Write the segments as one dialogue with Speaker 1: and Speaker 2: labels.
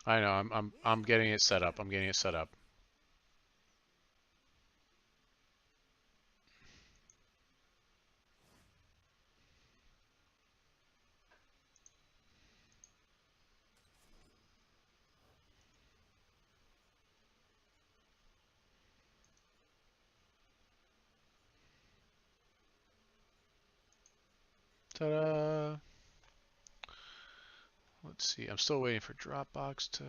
Speaker 1: I know. I'm getting it set up. I'm getting it set up. Ta-da! Let's see. I'm still waiting for Dropbox to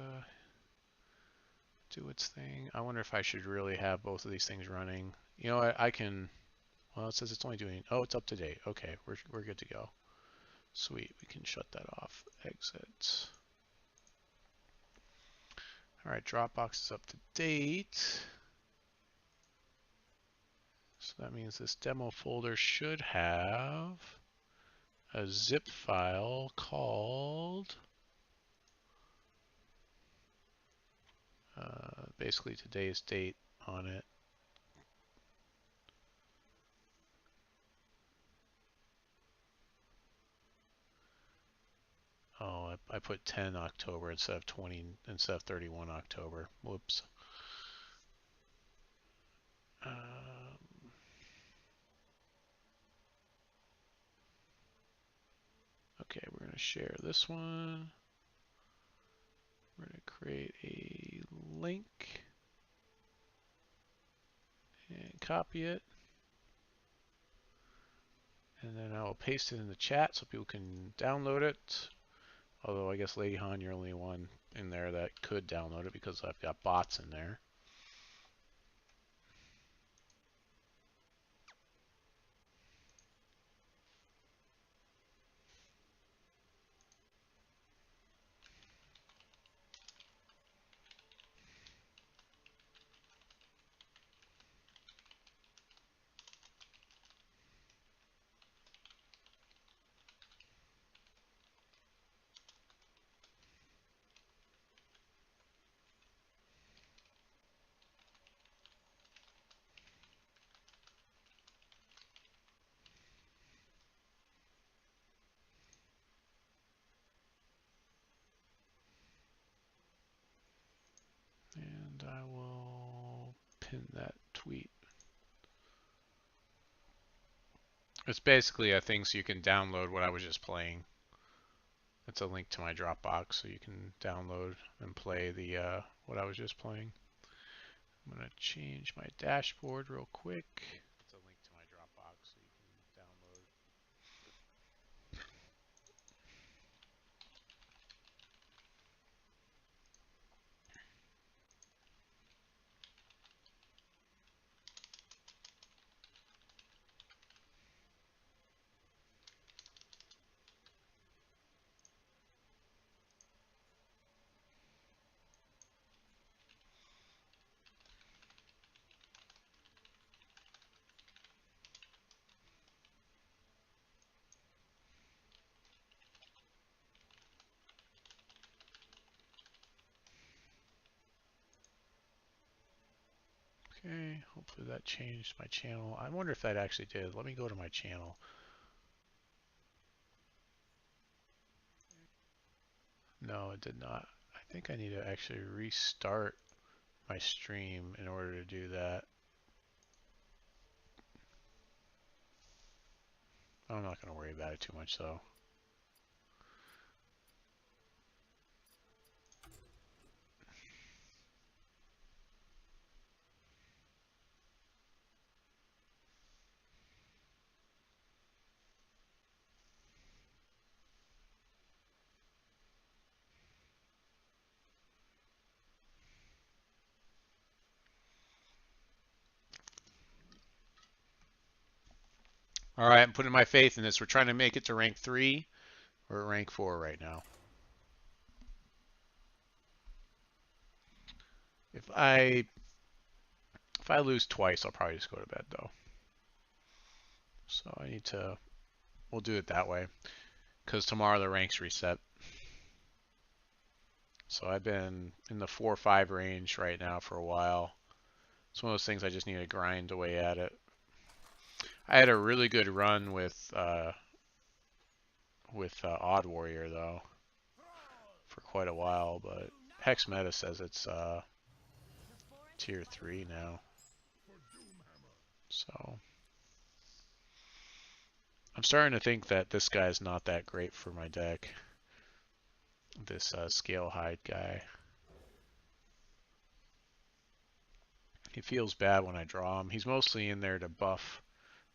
Speaker 1: do its thing. I wonder if I should really have both of these things running. You know, I can. Well, it says it's only doing. Oh, it's up to date. Okay, we're good to go. Sweet. We can shut that off. Exit. All right, Dropbox is up to date. So that means this demo folder should have a zip file called basically today's date on it. Oh, I put 10 October instead of 31 October. Whoops. Okay, we're going to share this one. We're going to create a link and copy it. And then I will paste it in the chat so people can download it. Although I guess Lady Han, you're only one in there that could download it because I've got bots in there. And I will pin that tweet. It's basically a thing so you can download what I was just playing. It's a link to my Dropbox so you can download and play the what I was just playing. I'm going to change my dashboard real quick. It's a link to my Dropbox so you can download. Okay, hopefully that changed my channel. I wonder if that actually did. Let me go to my channel. No, it did not. I think I need to actually restart my stream in order to do that. I'm not going to worry about it too much though. All right, I'm putting my faith in this. We're trying to make it to rank 3. We're at rank 4 right now. If I lose twice, I'll probably just go to bed though. So I need to, we'll do it that way. Because tomorrow the ranks reset. So I've been in the 4 or 5 range right now for a while. It's one of those things I just need to grind away at it. I had a really good run with Odd Warrior though for quite a while, but Hex Meta says it's tier 3 now. So I'm starting to think that this guy's not that great for my deck. This Scale Hide guy. He feels bad when I draw him. He's mostly in there to buff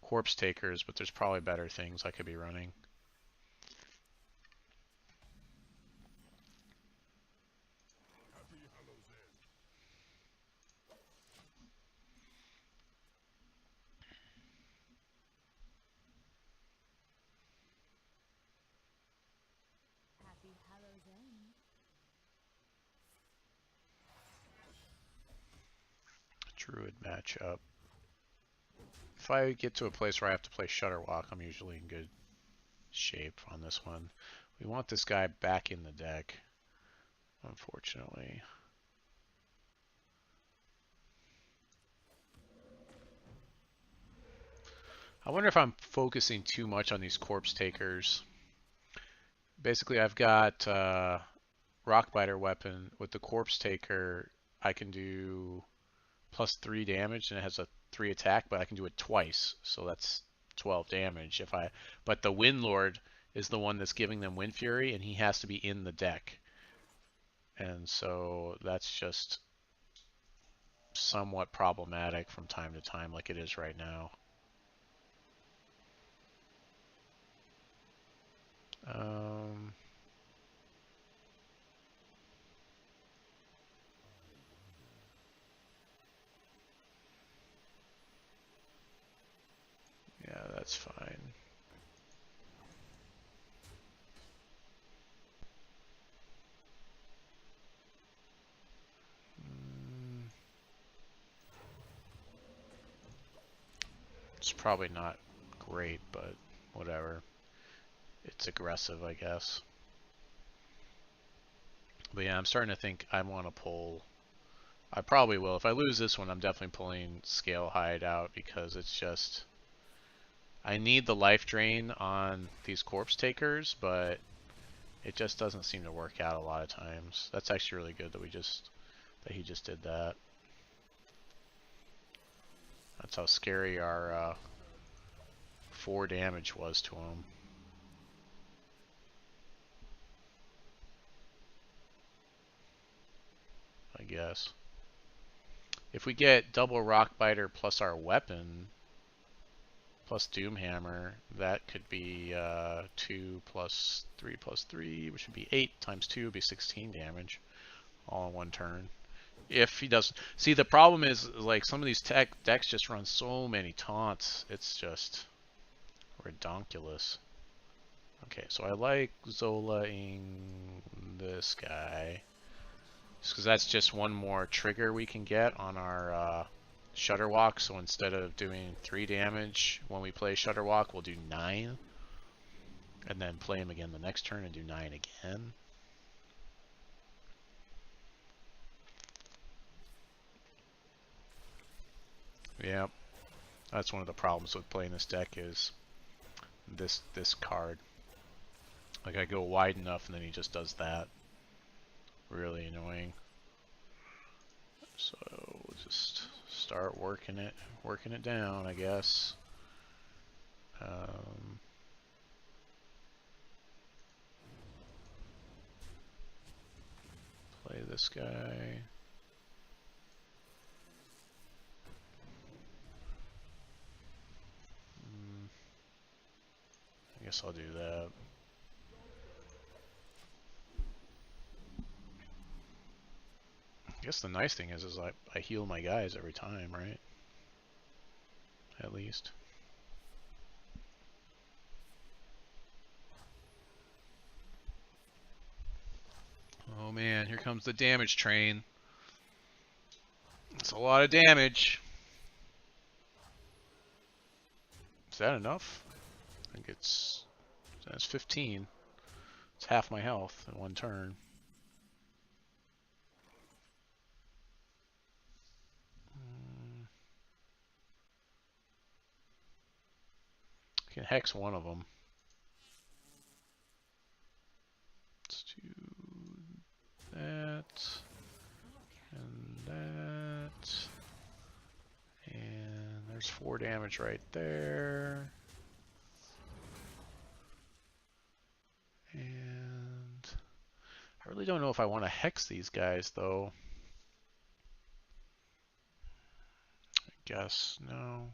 Speaker 1: Corpse Takers, but there's probably better things I could be running. Druid matchup. If I get to a place where I have to play Shudderwock, I'm usually in good shape on this one. We want this guy back in the deck, unfortunately. I wonder if I'm focusing too much on these Corpse Takers. Basically, I've got Rockbiter weapon. With the Corpse Taker, I can do +3 damage, and it has a 3 attack, but I can do it twice, so that's 12 damage. But the Windlord is the one that's giving them Wind Fury, and he has to be in the deck. And so that's just somewhat problematic from time to time, like it is right now. Yeah, that's fine. It's probably not great, but whatever. It's aggressive, I guess. But yeah, I'm starting to think I want to pull. I probably will. If I lose this one, I'm definitely pulling Scale Hide out because it's just. I need the life drain on these Corpse Takers, but it just doesn't seem to work out a lot of times. That's actually really good that he just did that. That's how scary our 4 damage was to him. I guess. If we get double Rockbiter plus our weapon, plus Doomhammer, that could be 2 plus 3, which would be 8 times 2 would be 16 damage, all in one turn. If he doesn't... See, the problem is, like, some of these decks just run so many taunts. It's just redonkulous. Okay, so I like Zola-ing this guy. Just because that's just one more trigger we can get on our Shudderwalk. So instead of doing 3 damage when we play Shudderwalk, we'll do 9. And then play him again the next turn and do 9 again. Yep. That's one of the problems with playing this deck is this card. Like I go wide enough and then he just does that. Really annoying. So we'll just start working it down, I guess. Play this guy. I guess I'll do that. I guess the nice thing is I heal my guys every time, right? At least. Oh man, here comes the damage train. It's a lot of damage. Is that enough? I think that's 15. It's half my health in one turn. I can hex one of them. Let's do that. 4 damage right there. And I really don't know if I want to hex these guys, though. I guess, no.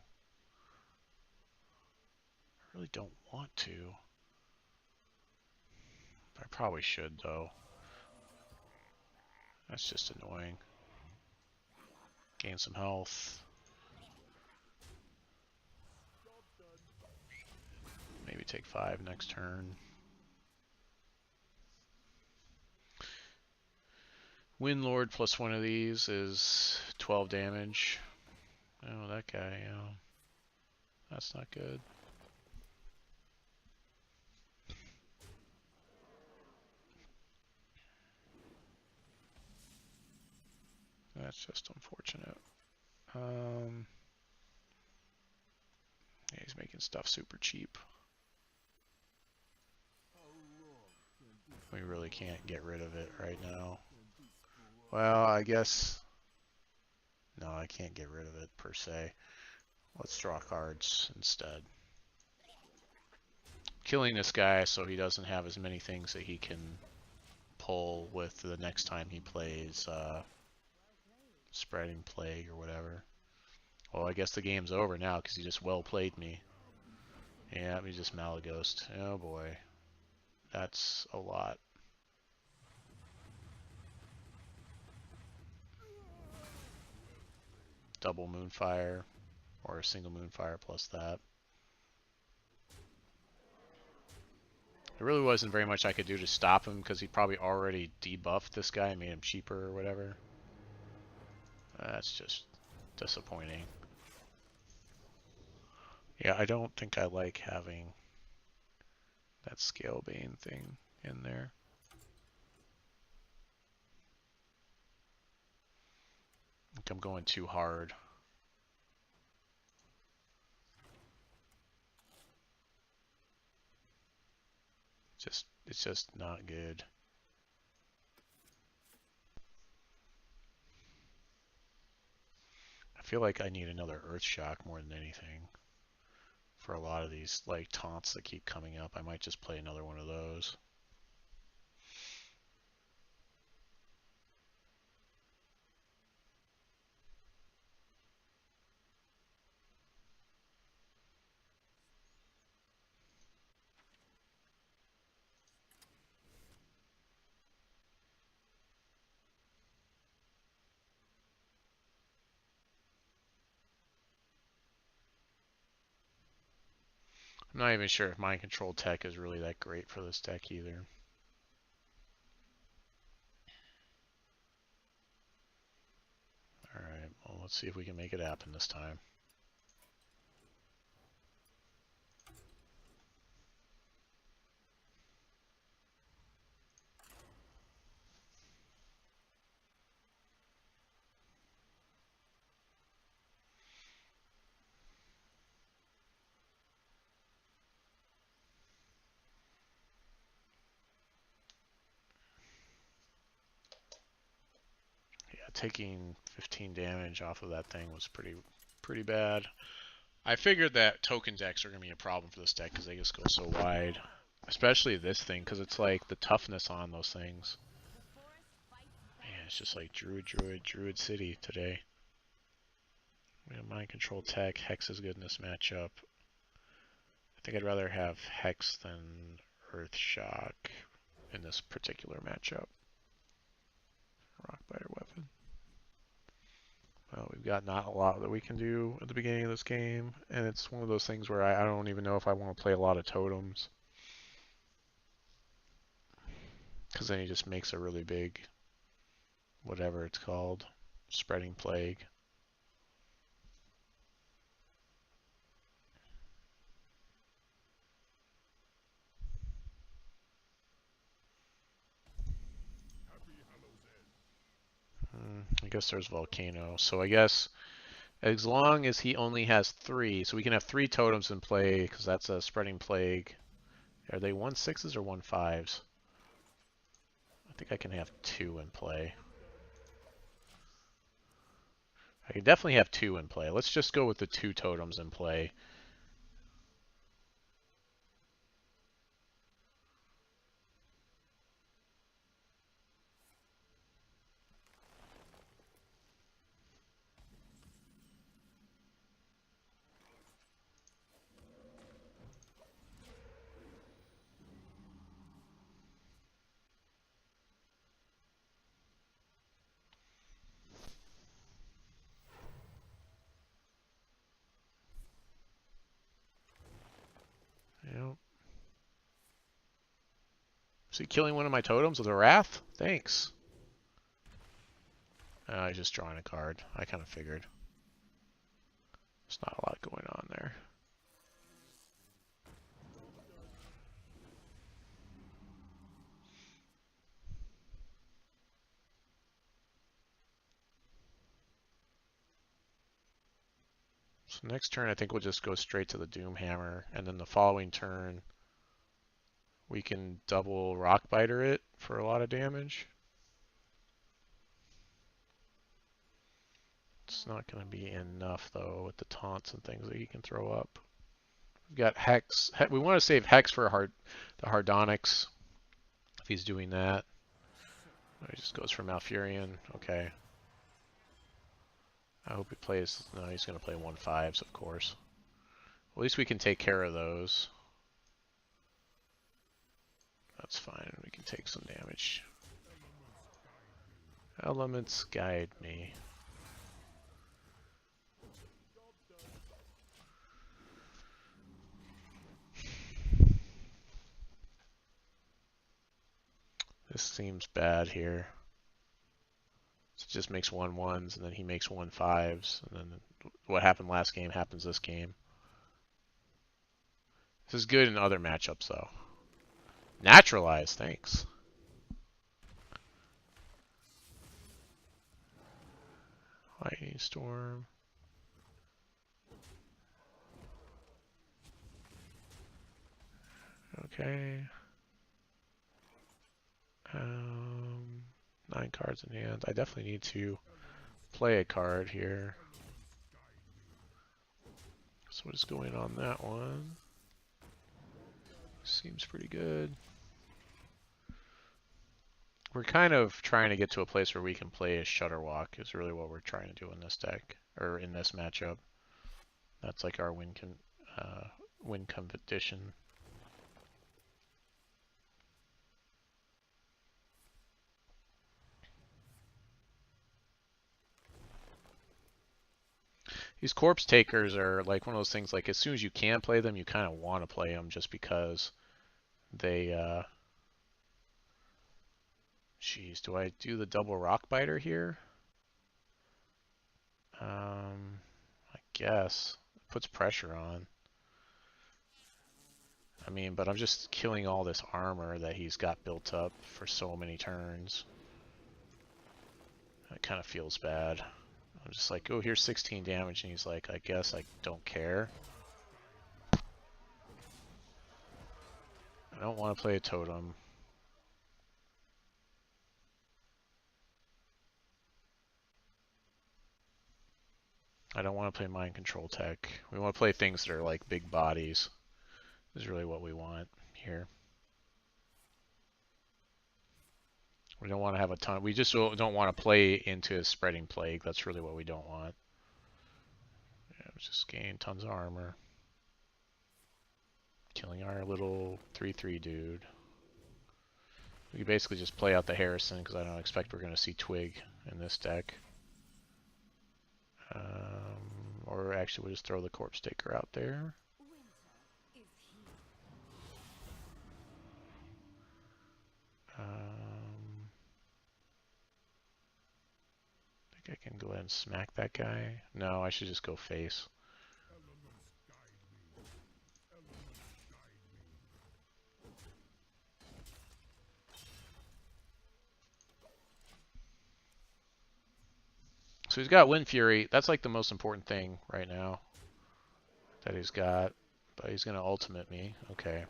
Speaker 1: I really don't want to. I probably should, though. That's just annoying. Gain some health. Maybe take 5 next turn. Windlord plus 1 of these is 12 damage. Oh, that guy, that's not good. That's just unfortunate. Yeah, he's making stuff super cheap. We really can't get rid of it right now. Well, I guess... No, I can't get rid of it, per se. Let's draw cards instead. Killing this guy so he doesn't have as many things that he can pull with the next time he plays Spreading Plague or whatever. Well, I guess the game's over now because he just well played me. Yeah, he just Malaghost. Oh boy. That's a lot. Double Moonfire, or a single Moonfire plus that. There really wasn't very much I could do to stop him because he probably already debuffed this guy and made him cheaper or whatever. That's just disappointing. Yeah, I don't think I like having that Scalebane thing in there. I think I'm going too hard. It's just not good. I feel like I need another Earth Shock more than anything. For a lot of these like taunts that keep coming up, I might just play another one of those. I'm not even sure if Mind Control Tech is really that great for this deck either. Alright, well let's see if we can make it happen this time. Yeah, taking 15 damage off of that thing was pretty bad. I figured that token decks are going to be a problem for this deck because they just go so wide. Especially this thing, because it's like the toughness on those things. Man, it's just like Druid City today. We have Mind Control Tech. Hex is good in this matchup. I think I'd rather have Hex than Earth Shock in this particular matchup. Rockbiter weapon. Well, we've got not a lot that we can do at the beginning of this game, and it's one of those things where I don't even know if I want to play a lot of totems. Because then he just makes a really big, whatever it's called, Spreading Plague. I guess there's Volcano. So I guess as long as he only has 3, so we can have 3 totems in play because that's a Spreading Plague. Are they 1/6s or 1/5s? I think I can have 2 in play. I can definitely have 2 in play. Let's just go with the 2 totems in play. Yep. Is he killing one of my totems with a Wrath? Thanks. He's just drawing a card. I kind of figured. There's not a lot going on there. So next turn, I think we'll just go straight to the Doomhammer, and then the following turn, we can double Rockbiter it for a lot of damage. It's not going to be enough, though, with the taunts and things that he can throw up. We've got Hex. We want to save Hex for the Hardonics, if he's doing that. Oh, he just goes for Malfurion. Okay. I hope he plays... No, he's going to play 1/5s, of course. At least we can take care of those. That's fine. We can take some damage. Elements guide me. This seems bad here. It just makes 1/1s, and then he makes 1/5s, and then what happened last game happens this game. This is good in other matchups, though. Naturalize, thanks. Lightning Storm. Okay. 9 cards in hand. I definitely need to play a card here. So what is going on that one? Seems pretty good. We're kind of trying to get to a place where we can play a Shudderwock is really what we're trying to do in this deck, or in this matchup. That's like our win competition. These Corpse Takers are like one of those things, like as soon as you can play them, you kind of want to play them just because they, Jeez, do I do the double Rockbiter here? I guess. It puts pressure on. I mean, but I'm just killing all this armor that he's got built up for so many turns. It kind of feels bad. I'm just like, oh, here's 16 damage, and he's like, I guess I don't care. I don't want to play a totem. I don't want to play mind control tech. We want to play things that are like big bodies. Is really what we want here. We don't want to have a ton. We just don't want to play into a spreading plague. That's really what we don't want. Yeah, just gain tons of armor. Killing our little 3/3 dude. We can basically just play out the Harrison because I don't expect we're going to see Twig in this deck. Or actually we'll just throw the Corpse Taker out there. I think I can go ahead and smack that guy. No, I should just go face. So he's got Wind Fury. That's like the most important thing right now that he's got. But he's going to ultimate me. Okay.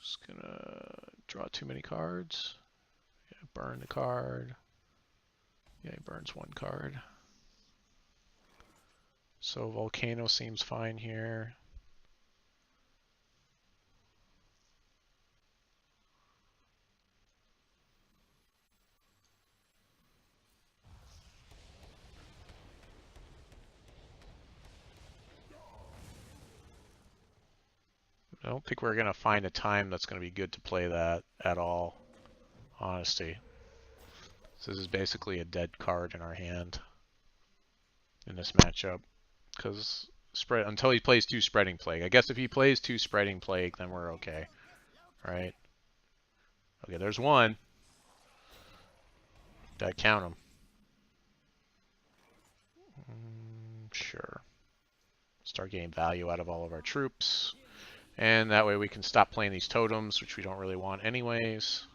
Speaker 1: Just going to Draw too many cards. Yeah, burn the card. Yeah, he burns one card. So Volcano seems fine here. I don't think we're going to find a time that's going to be good to play that at all, honesty. So this is basically a dead card in our hand in this matchup. Because until he plays 2 Spreading Plague. I guess if he plays 2 Spreading Plague, then we're okay. Right? Okay, there's one. Gotta count him. Sure. Start getting value out of all of our troops. And that way we can stop playing these totems, which we don't really want anyways.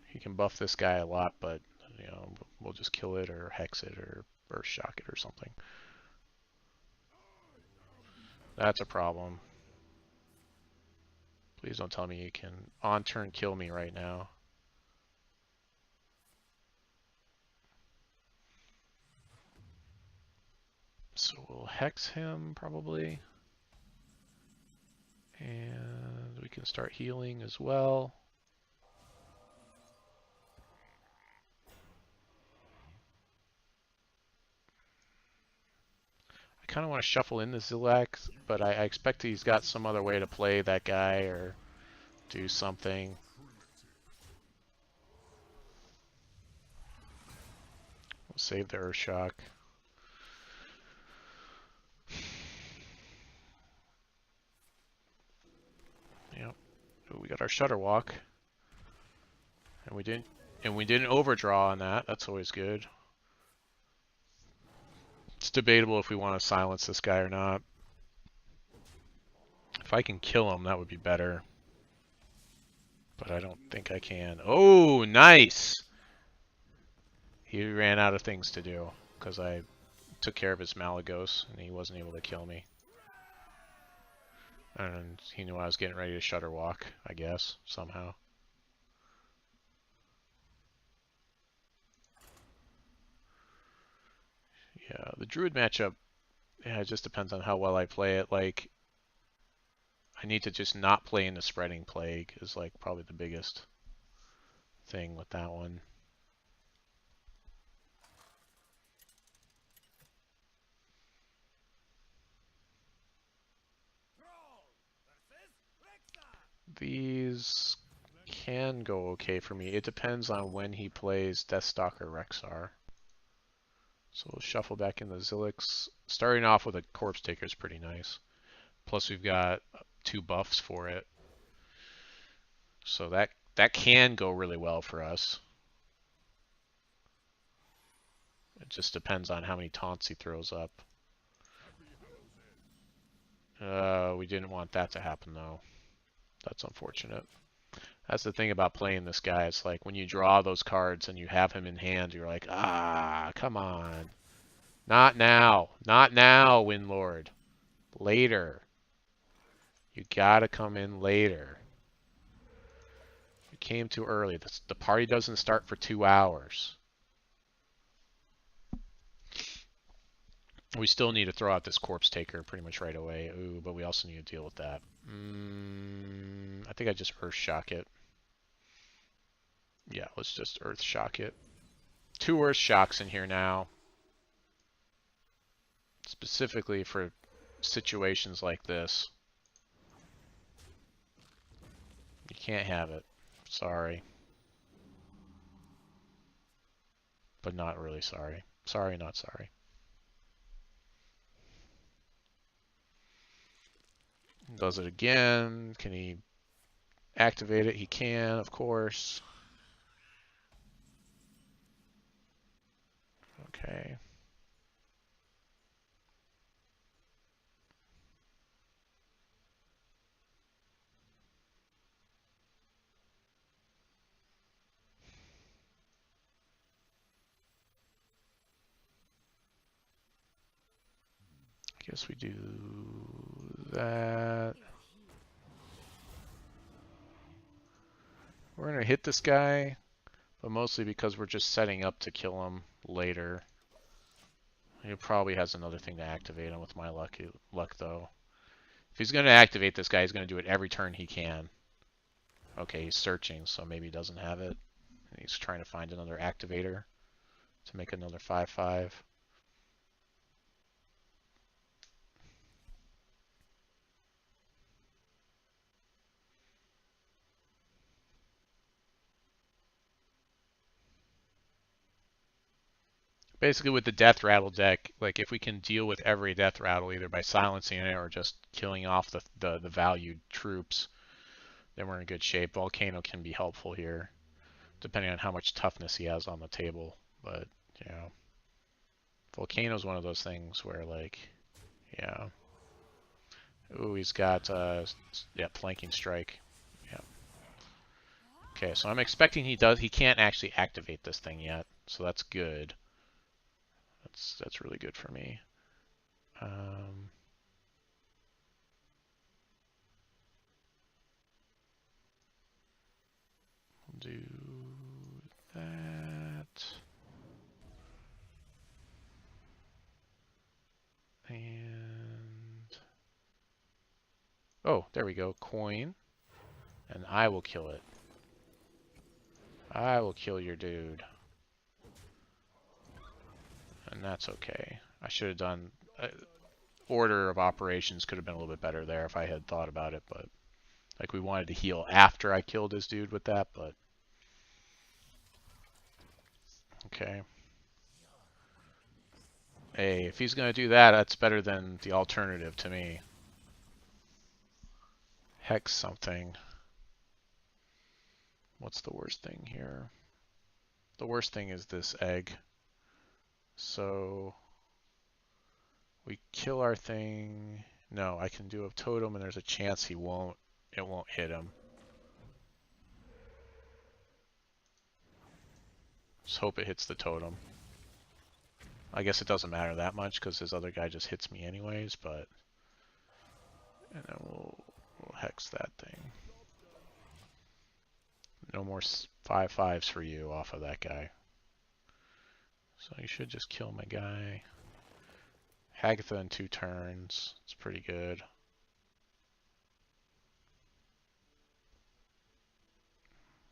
Speaker 1: He can buff this guy a lot, but you know, we'll just kill it or hex it or burst shock it or something. That's a problem. Please don't tell me you can on turn kill me right now. So we'll hex him probably. And we can start healing as well. I kind of want to shuffle in the Zilak, but I expect he's got some other way to play that guy or do something. We'll save the Earthshock. Yep. We got our Shudderwock. And we didn't overdraw on that. That's always good. It's debatable if we want to silence this guy or not. If I can kill him, that would be better. But I don't think I can. Oh, nice! He ran out of things to do because I took care of his Malagos and he wasn't able to kill me. And he knew I was getting ready to Shudderwock, I guess, somehow. Yeah, the Druid matchup, yeah, it just depends on how well I play it. Like, I need to just not play in the Spreading Plague is like probably the biggest thing with that one. These can go okay for me. It depends on when he plays Deathstalker Rexar. So we'll shuffle back in the Zilix. Starting off with a Corpse Taker is pretty nice. Plus we've got 2 buffs for it. So that can go really well for us. It just depends on how many taunts he throws up. We didn't want that to happen though. That's unfortunate. That's the thing about playing this guy. It's like when you draw those cards and you have him in hand, you're like, ah, come on. Not now. Not now, Windlord. Later. You gotta come in later. You came too early. The party doesn't start for 2 hours. We still need to throw out this Corpse Taker pretty much right away. Ooh, but we also need to deal with that. I think I just Earth Shock it. Yeah, let's just Earth Shock it. 2 Earth Shocks in here now. Specifically for situations like this. You can't have it. Sorry. But not really sorry. Sorry, not sorry. Does it again. Can he activate it? He can, of course. Okay. I guess we do that. We're going to hit this guy, but mostly because we're just setting up to kill him later. He probably has another thing to activate him with my luck though. If he's going to activate this guy, he's going to do it every turn he can. Okay, he's searching, so maybe he doesn't have it. He's trying to find another activator to make another 5/5. Basically, with the Death Rattle deck, like if we can deal with every Death Rattle either by silencing it or just killing off the valued troops, then we're in good shape. Volcano can be helpful here, depending on how much toughness he has on the table. But, you know, Volcano's one of those things where, like, yeah. Ooh, he's got, yeah, Flanking Strike. Yeah. Okay, so I'm expecting he can't actually activate this thing yet, so that's good. That's really good for me. Do that. And oh, there we go. Coin. And I will kill it. I will kill your dude. And that's okay. I should have done order of operations could have been a little bit better there if I had thought about it, but like we wanted to heal after I killed his dude with that, but okay. Hey, if he's gonna do that, that's better than the alternative to me. Hex something. What's the worst thing here? The worst thing is this egg. So we kill our thing. No, I can do a totem and there's a chance it won't hit him. Just hope it hits the totem. I guess it doesn't matter that much because his other guy just hits me anyways, but and then we'll hex that thing. No more 5/5s for you off of that guy. So you should just kill my guy. Hagatha in 2 turns. It's pretty good.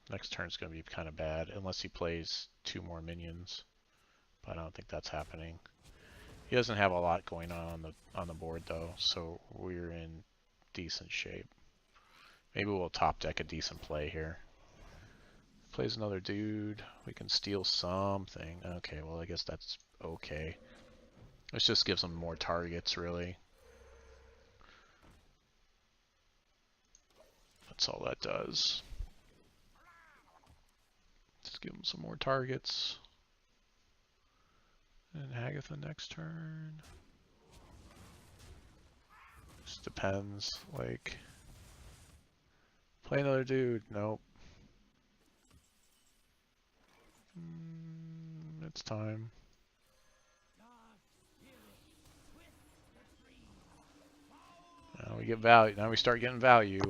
Speaker 1: Next turn's going to be kind of bad unless he plays 2 more minions. But I don't think that's happening. He doesn't have a lot going on the board though, so we're in decent shape. Maybe we'll top deck a decent play here. Plays another dude. We can steal something. Okay, well I guess that's okay. This just gives him more targets, really. That's all that does. Just give him some more targets. And Hagatha next turn. Just depends. Like, play another dude. Nope. It's time. Now we get value. Now we start getting value.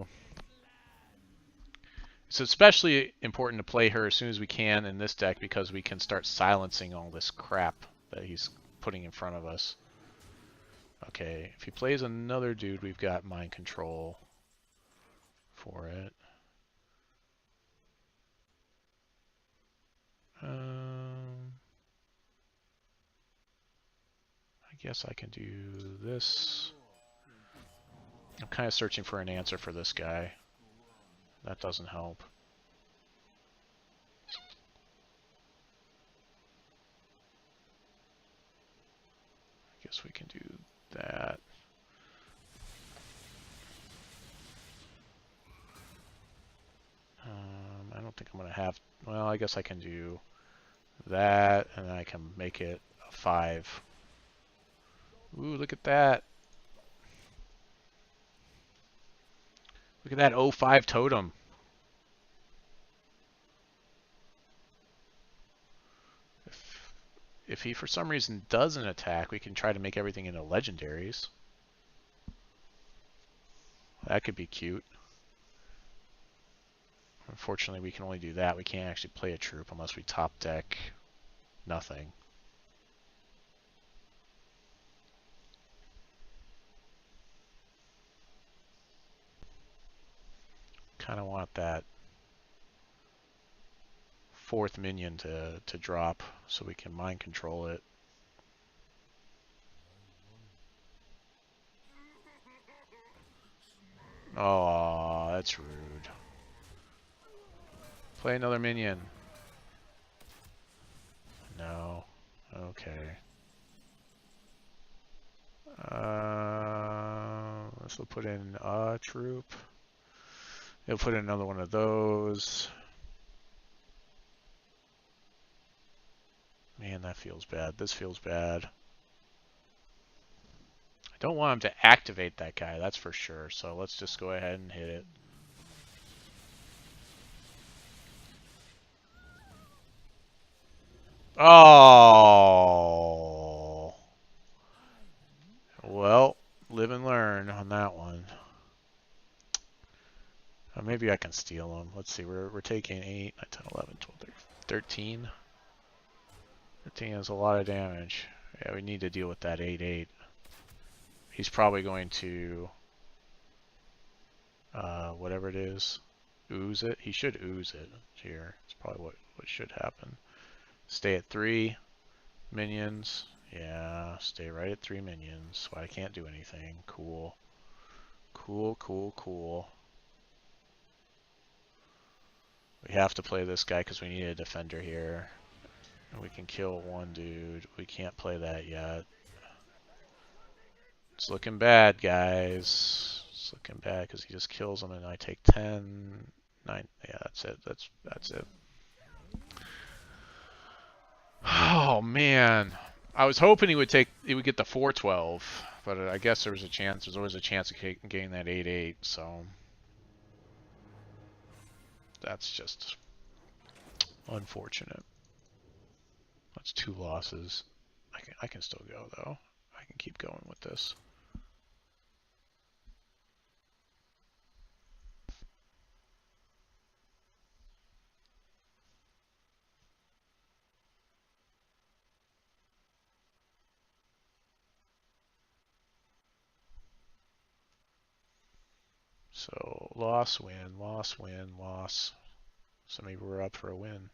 Speaker 1: It's especially important to play her as soon as we can in this deck because we can start silencing all this crap that he's putting in front of us. Okay, if he plays another dude, we've got mind control for it. I guess I can do this. I'm kind of searching for an answer for this guy. That doesn't help. I guess we can do that. I don't think I'm going to have... Well, I guess I can do that, and then I can make it a 5. Ooh, look at that. Look at that 0-5 totem. If he for some reason doesn't attack, we can try to make everything into legendaries. That could be cute. Unfortunately, we can only do that. We can't actually play a troop unless we top deck nothing. Kind of want that fourth minion to drop so we can mind control it. Oh, that's rude. Play another minion. No. Okay. This will put in a troop. It'll put in another one of those. Man, that feels bad. This feels bad. I don't want him to activate that guy, that's for sure. So let's just go ahead and hit it. Oh. Well, live and learn on that one. Maybe I can steal them. Let's see, we're taking 8, 9, 10, 11, 12, 13. 13 is a lot of damage. Yeah, we need to deal with that 8-8. He's probably going to, whatever it is, ooze it. He should ooze it here. It's probably what should happen. Stay at 3 minions. Yeah, stay right at 3 minions. Why I can't do anything. Cool. Cool, cool, cool. We have to play this guy because we need a defender here. And we can kill one dude. We can't play that yet. It's looking bad, guys. It's looking bad because he just kills them and I take 10, 9. Yeah, that's it. That's it. Oh man, I was hoping he would get the 412, but I guess there was a chance. There's always a chance of getting that 8-8. So that's just unfortunate. That's 2 losses. I can still go though. I can keep going with this. So loss, win, loss, win, loss. So maybe we're up for a win.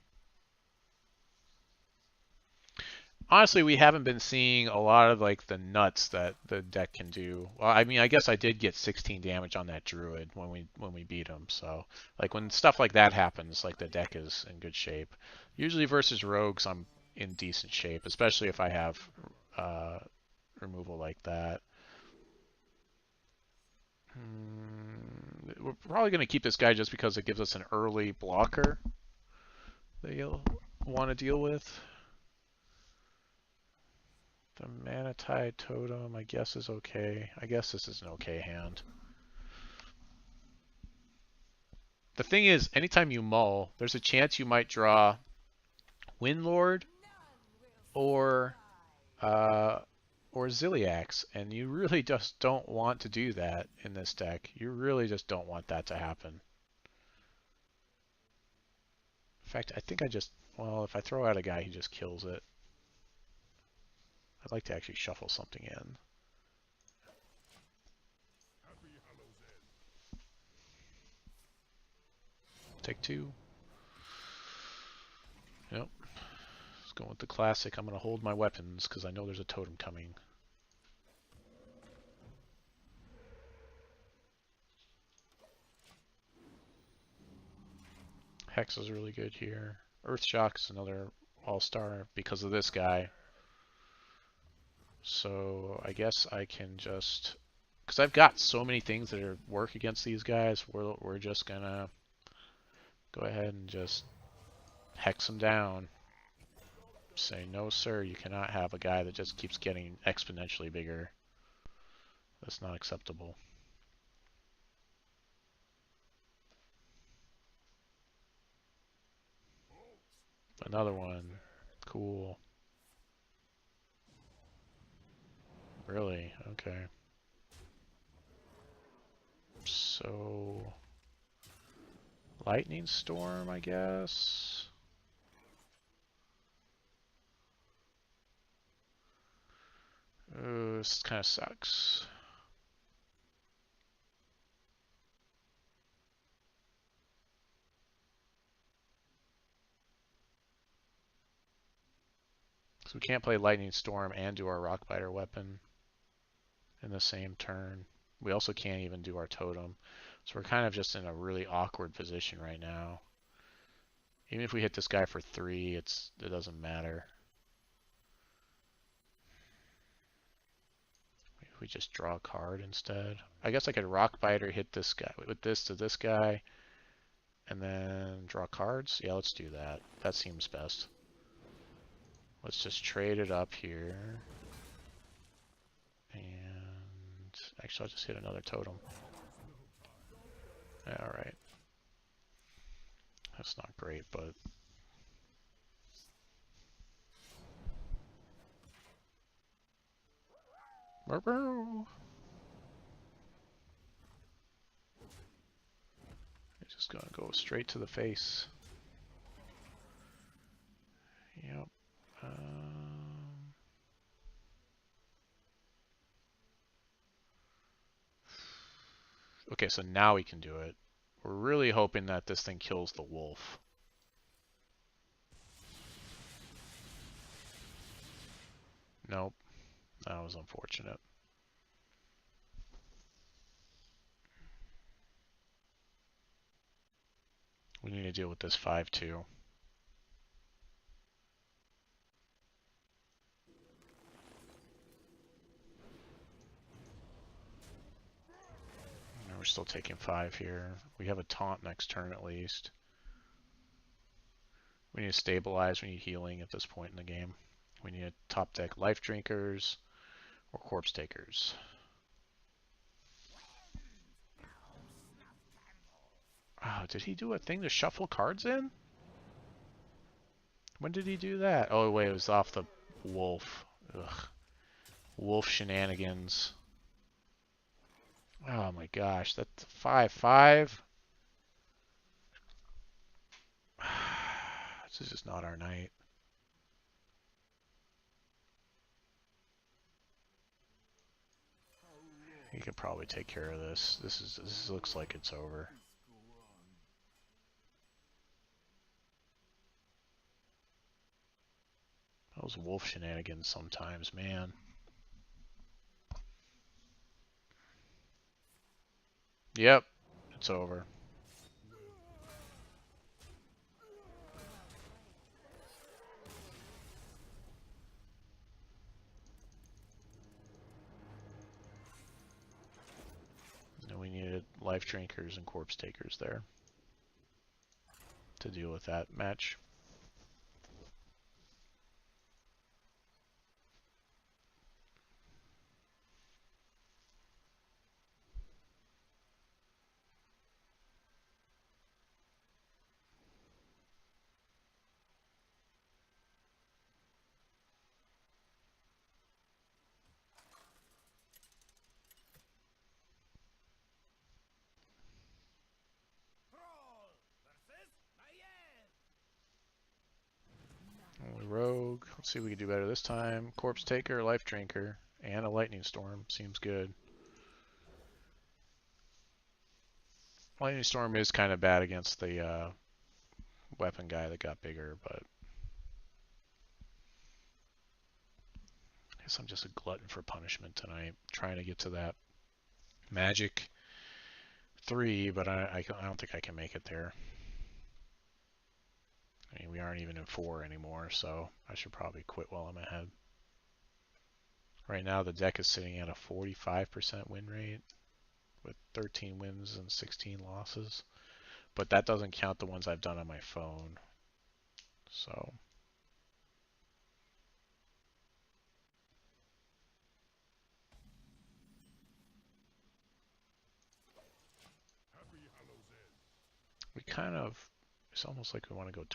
Speaker 1: Honestly, we haven't been seeing a lot of like the nuts that the deck can do. Well, I mean, I guess I did get 16 damage on that druid when we beat him. So like when stuff like that happens, like the deck is in good shape. Usually versus rogues, I'm in decent shape, especially if I have removal like that. We're probably going to keep this guy just because it gives us an early blocker that you'll want to deal with. The Manatide Totem, I guess, is okay. I guess this is an okay hand. The thing is, anytime you mull, there's a chance you might draw Windlord or Ziliax, and you really just don't want to do that in this deck. You really just don't want that to happen. In fact, I think well, if I throw out a guy, he just kills it. I'd like to actually shuffle something in. Take 2. Yep. Let's go with the classic. I'm going to hold my weapons because I know there's a totem coming. Hex is really good here. Earthshock is another all-star because of this guy. So I guess I can just, because I've got so many things that work against these guys, we're just gonna go ahead and just hex them down. Say, no sir, you cannot have a guy that just keeps getting exponentially bigger. That's not acceptable. Another one. Cool. Really? Okay. So Lightning Storm, I guess. This kind of sucks. So we can't play Lightning Storm and do our Rockbiter weapon in the same turn. We also can't even do our totem. So we're kind of just in a really awkward position right now. Even if we hit this guy for 3, it doesn't matter. If we just draw a card instead. I guess I could Rockbiter, hit this guy with this to this guy, and then draw cards. Yeah, let's do that. That seems best. Let's just trade it up here. And actually, I'll just hit another totem. Alright. That's not great, but... It's just gonna go straight to the face. Yep. Okay, so now we can do it. We're really hoping that this thing kills the wolf. Nope. That was unfortunate. We need to deal with this 5-2. We're still taking 5 here. We have a taunt next turn at least. We need to stabilize. We need healing at this point in the game. We need to top deck Life Drinkers or Corpse Takers. Oh, did he do a thing to shuffle cards in? When did he do that? Oh wait, it was off the wolf. Ugh. Wolf shenanigans. Oh my gosh, that's 5-5. This is just not our night. He can probably take care of this. This looks like it's over. Those wolf shenanigans sometimes, man. Yep, it's over. And we needed Life Drinkers and Corpse Takers there to deal with that match. Rogue. Let's see if we can do better this time. Corpse Taker, Life Drinker, and a Lightning Storm. Seems good. Lightning Storm is kind of bad against the weapon guy that got bigger, but I guess I'm just a glutton for punishment tonight. Trying to get to that magic 3, but I don't think I can make it there. I mean, we aren't even in 4 anymore, so I should probably quit while I'm ahead. Right now, the deck is sitting at a 45% win rate with 13 wins and 16 losses. But that doesn't count the ones I've done on my phone. So... we kind of... it's almost like we want to go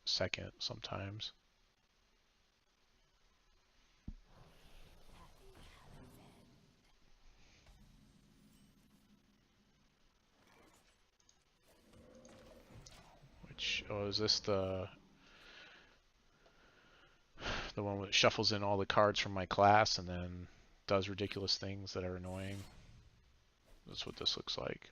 Speaker 1: second sometimes. Oh, is this the one that shuffles in all the cards from my class and then does ridiculous things that are annoying? That's what this looks like.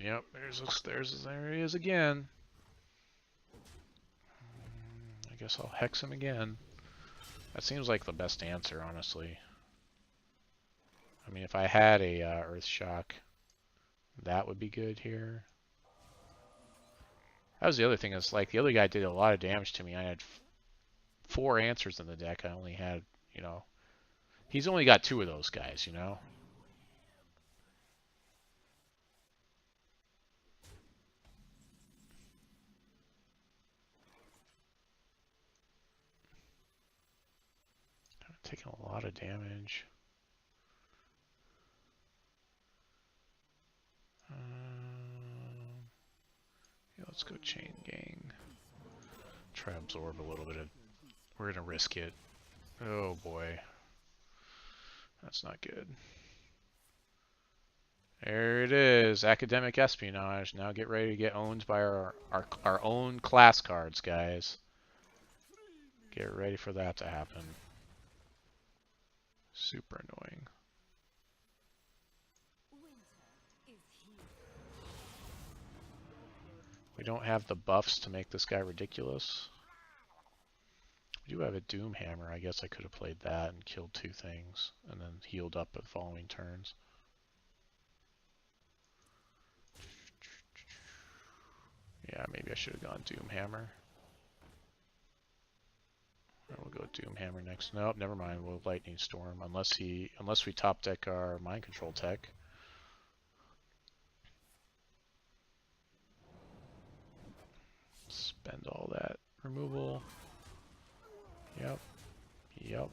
Speaker 1: Yep, there he is again. I guess I'll hex him again. That seems like the best answer, honestly. I mean, if I had a Earth Shock, that would be good here. That was the other thing, is like the other guy did a lot of damage to me. I had 4 answers in the deck. I only had, you know, he's only got 2 of those guys, you know. Taking a lot of damage. Yeah, let's go Chain Gang. Try to absorb a little bit of... We're going to risk it. Oh boy. That's not good. There it is. Academic espionage. Now get ready to get owned by our own class cards, guys. Get ready for that to happen. Super annoying. We don't have the buffs to make this guy ridiculous. We do have a Doom Hammer. I guess I could have played that and killed 2 things and then healed up the following turns. Yeah, maybe I should have gone Doom Hammer. We'll go Doom Hammer next. Nope, never mind. We'll Lightning Storm unless we top deck our Mind Control tech. Spend all that removal. Yep. Yep.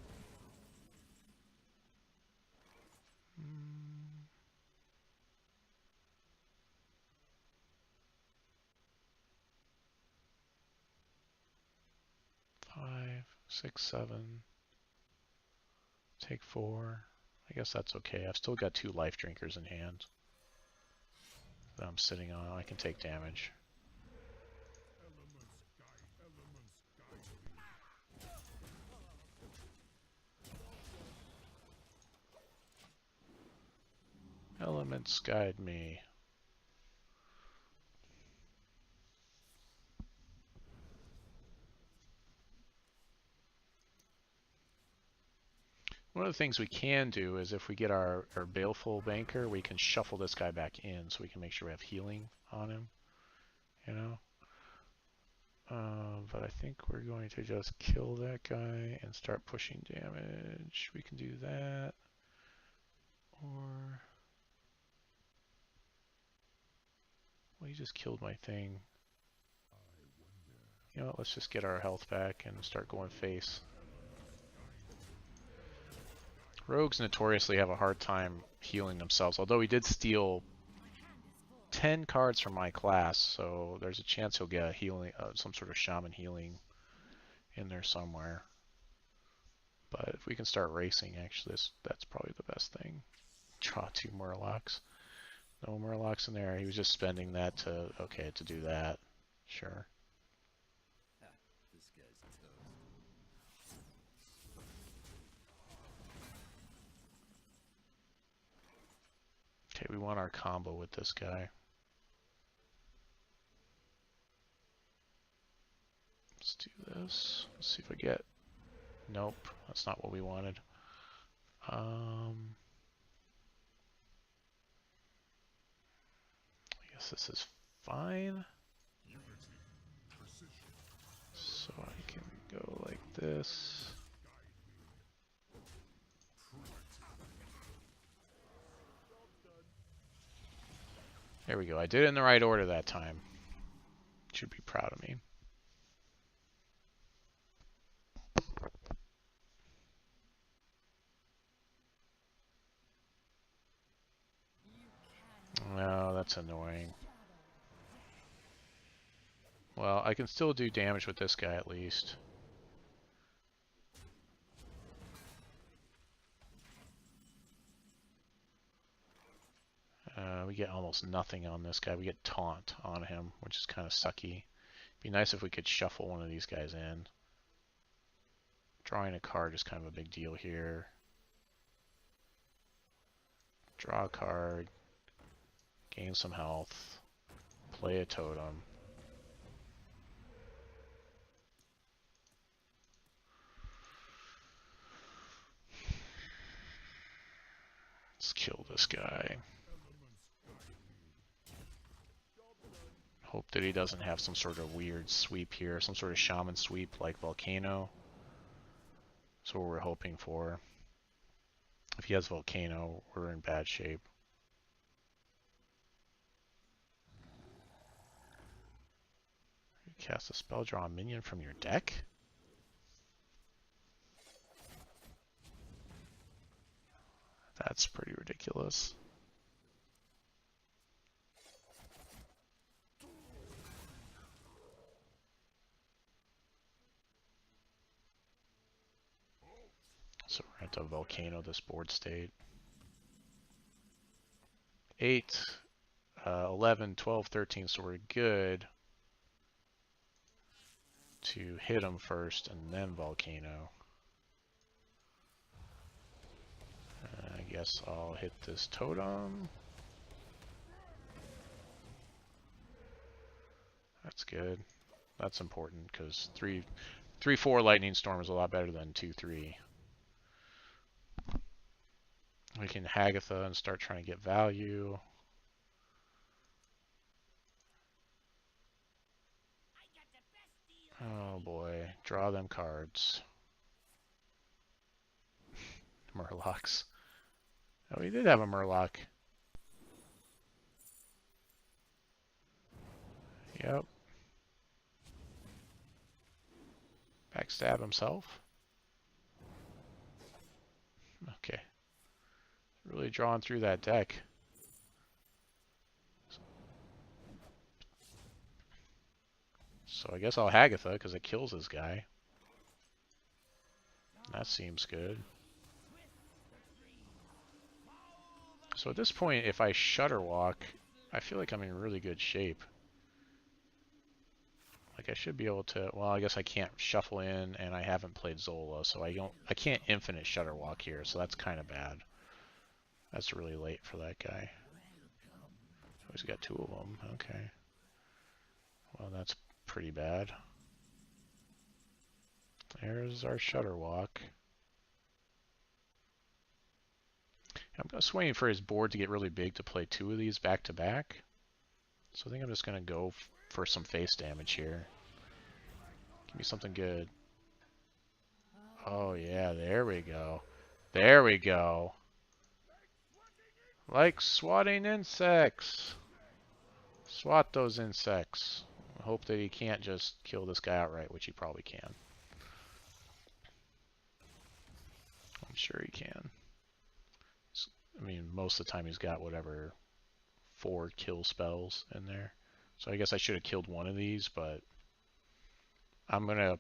Speaker 1: 5, 6, 7. Take 4. I guess that's okay. I've still got 2 life drinkers in hand that I'm sitting on. I can take damage. Elements guide me. One of the things we can do is if we get our Baleful Banker, we can shuffle this guy back in so we can make sure we have healing on him, you know? But I think we're going to just kill that guy and start pushing damage. We can do that. Or... Well, he just killed my thing. You know what, let's just get our health back and start going face. Rogues notoriously have a hard time healing themselves, although he did steal 10 cards from my class, so there's a chance he'll get a healing, some sort of shaman healing in there somewhere. But if we can start racing, actually, that's probably the best thing. Draw 2 Murlocs. No Murlocs in there. He was just spending that to, okay, to do that. Sure. Okay, we want our combo with this guy. Let's do this. Let's see if I get... Nope, that's not what we wanted. I guess this is fine. So I can go like this. There we go. I did it in the right order that time. Should be proud of me. No, That's annoying. Well, I can still do damage with this guy at least. We get almost nothing on this guy. We get taunt on him, which is kind of sucky. Be nice if we could shuffle one of these guys in. Drawing a card is kind of a big deal here. Draw a card. Gain some health. Play a totem. Let's kill this guy. Hope that he doesn't have some sort of weird sweep here, some sort of shaman sweep like Volcano. That's what we're hoping for. If he has Volcano, we're in bad shape. You cast a spell, draw a minion from your deck? That's pretty ridiculous. So we're going to have to Volcano this board state. 8, 11, 12, 13, so we're good to hit him first and then Volcano. I guess I'll hit this totem. That's good. That's important because 3-4 Lightning Storm is a lot better than 2-3. We can Hagatha and start trying to get value. Oh boy, draw them cards. Murlocs. Oh, we did have a Murloc. Yep. Backstab himself. Okay. Really drawing through that deck. So I guess I'll Hagatha because it kills this guy. That seems good. So at this point, if I Shudderwock, I feel like I'm in really good shape. Like I should be able to, well, I guess I can't shuffle in and I haven't played Zola, so I can't infinite Shudderwock here, so that's kind of bad. That's really late for that guy. Oh, he's got 2 of them, okay. Well, that's pretty bad. There's our Shudderwock. I'm just waiting for his board to get really big to play 2 of these back to back. So I think I'm just going to go for some face damage here. Give me something good. Oh yeah, there we go. There we go. Like swatting insects. Swat those insects. Hope that he can't just kill this guy outright, which he probably can. I'm sure he can. I mean, most of the time he's got whatever 4 kill spells in there. So I guess I should have killed one of these, but I'm gonna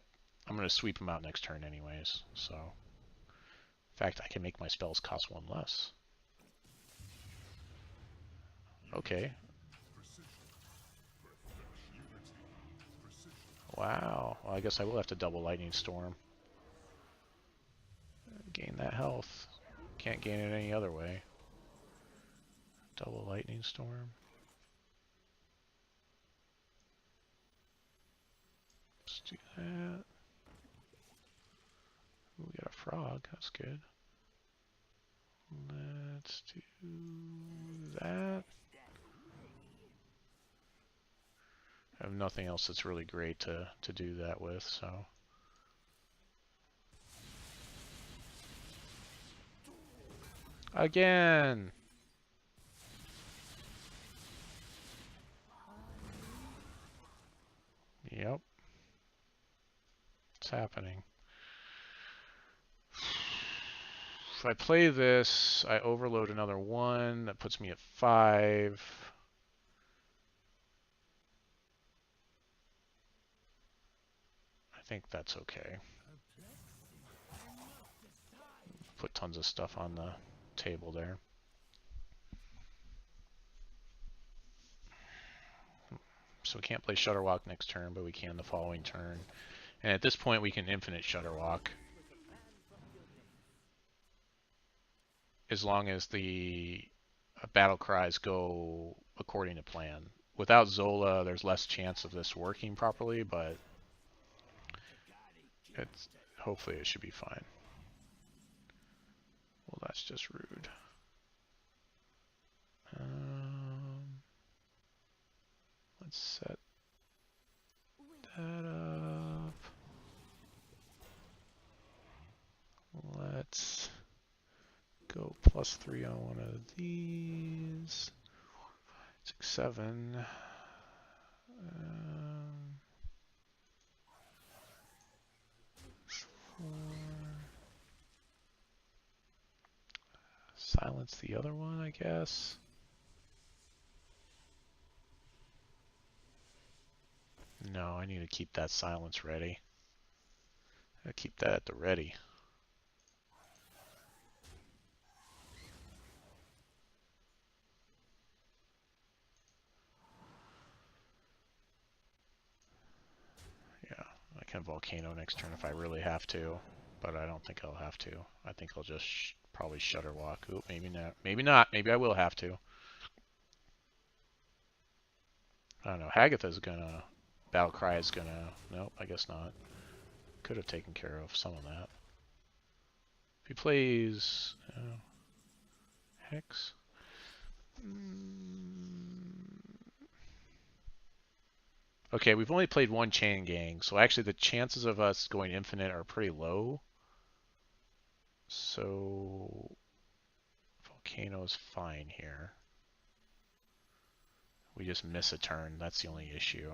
Speaker 1: sweep him out next turn anyways. So in fact, I can make my spells cost 1 less. Okay. Wow. Well, I guess I will have to double Lightning Storm. Gain that health. Can't gain it any other way. Double Lightning Storm. Let's do that. We got a frog. That's good. Let's do that. I have nothing else that's really great to do that with, so. Again! Yep. It's happening. If I play this, I overload another 1. That puts me at 5. I think that's okay. Put tons of stuff on the table there. So we can't play Shudderwock next turn, but we can the following turn. And at this point, we can infinite Shudderwock. As long as the battle cries go according to plan. Without Zola, there's less chance of this working properly, but hopefully it should be fine. Well, that's just rude. Let's set that up. Let's go +3 on one of these. 6, 7. Silence the other one, I guess. No, I need to keep that silence ready. I keep that at the ready. Yeah, I can volcano next turn if I really have to, but I don't think I'll have to. I think I'll just probably Shudderwalk. Oop, maybe not. Maybe not. Maybe I will have to. I don't know. Hagatha's gonna... Battlecry is gonna... Nope, I guess not. Could have taken care of some of that. If he plays... Hex... Okay, we've only played one Chain Gang, so actually the chances of us going infinite are pretty low. So... Volcano's fine here. We just miss a turn, that's the only issue.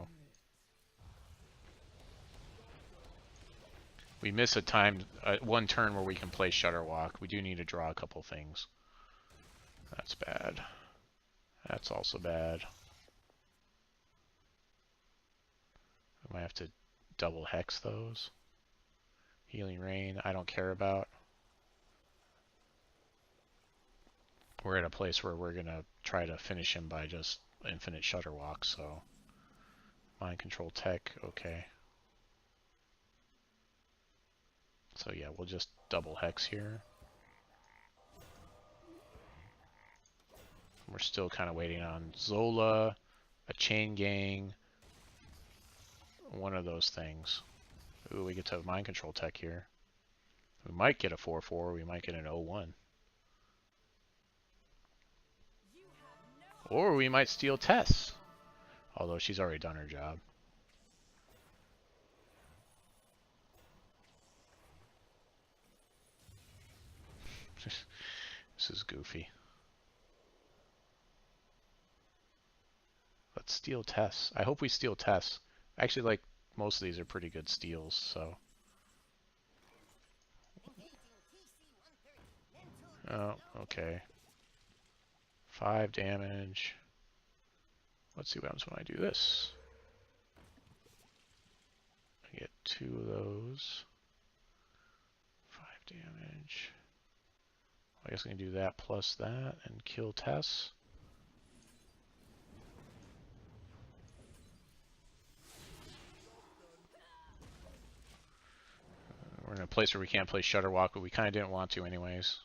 Speaker 1: We miss a time, one turn where we can play Shudderwalk. We do need to draw a couple things. That's bad. That's also bad. We might have to double hex those. Healing Rain, I don't care about. We're at a place where we're going to try to finish him by just infinite Shudderwalk, so... Mind Control Tech, okay. So yeah, we'll just double hex here. We're still kind of waiting on Zola, a Chain Gang, one of those things. Ooh, we get to Mind Control Tech here. We might get a 4-4, we might get an 0-1. Or we might steal Tess. Although she's already done her job. This is goofy. Let's steal Tess. I hope we steal Tess. Actually, like, most of these are pretty good steals, so... Oh, okay. 5 damage. Let's see what happens when I do this. I get 2 of those. 5 damage. I guess I can do that plus that and kill Tess. We're in a place where we can't play Shudderwalk, but we kind of didn't want to anyways.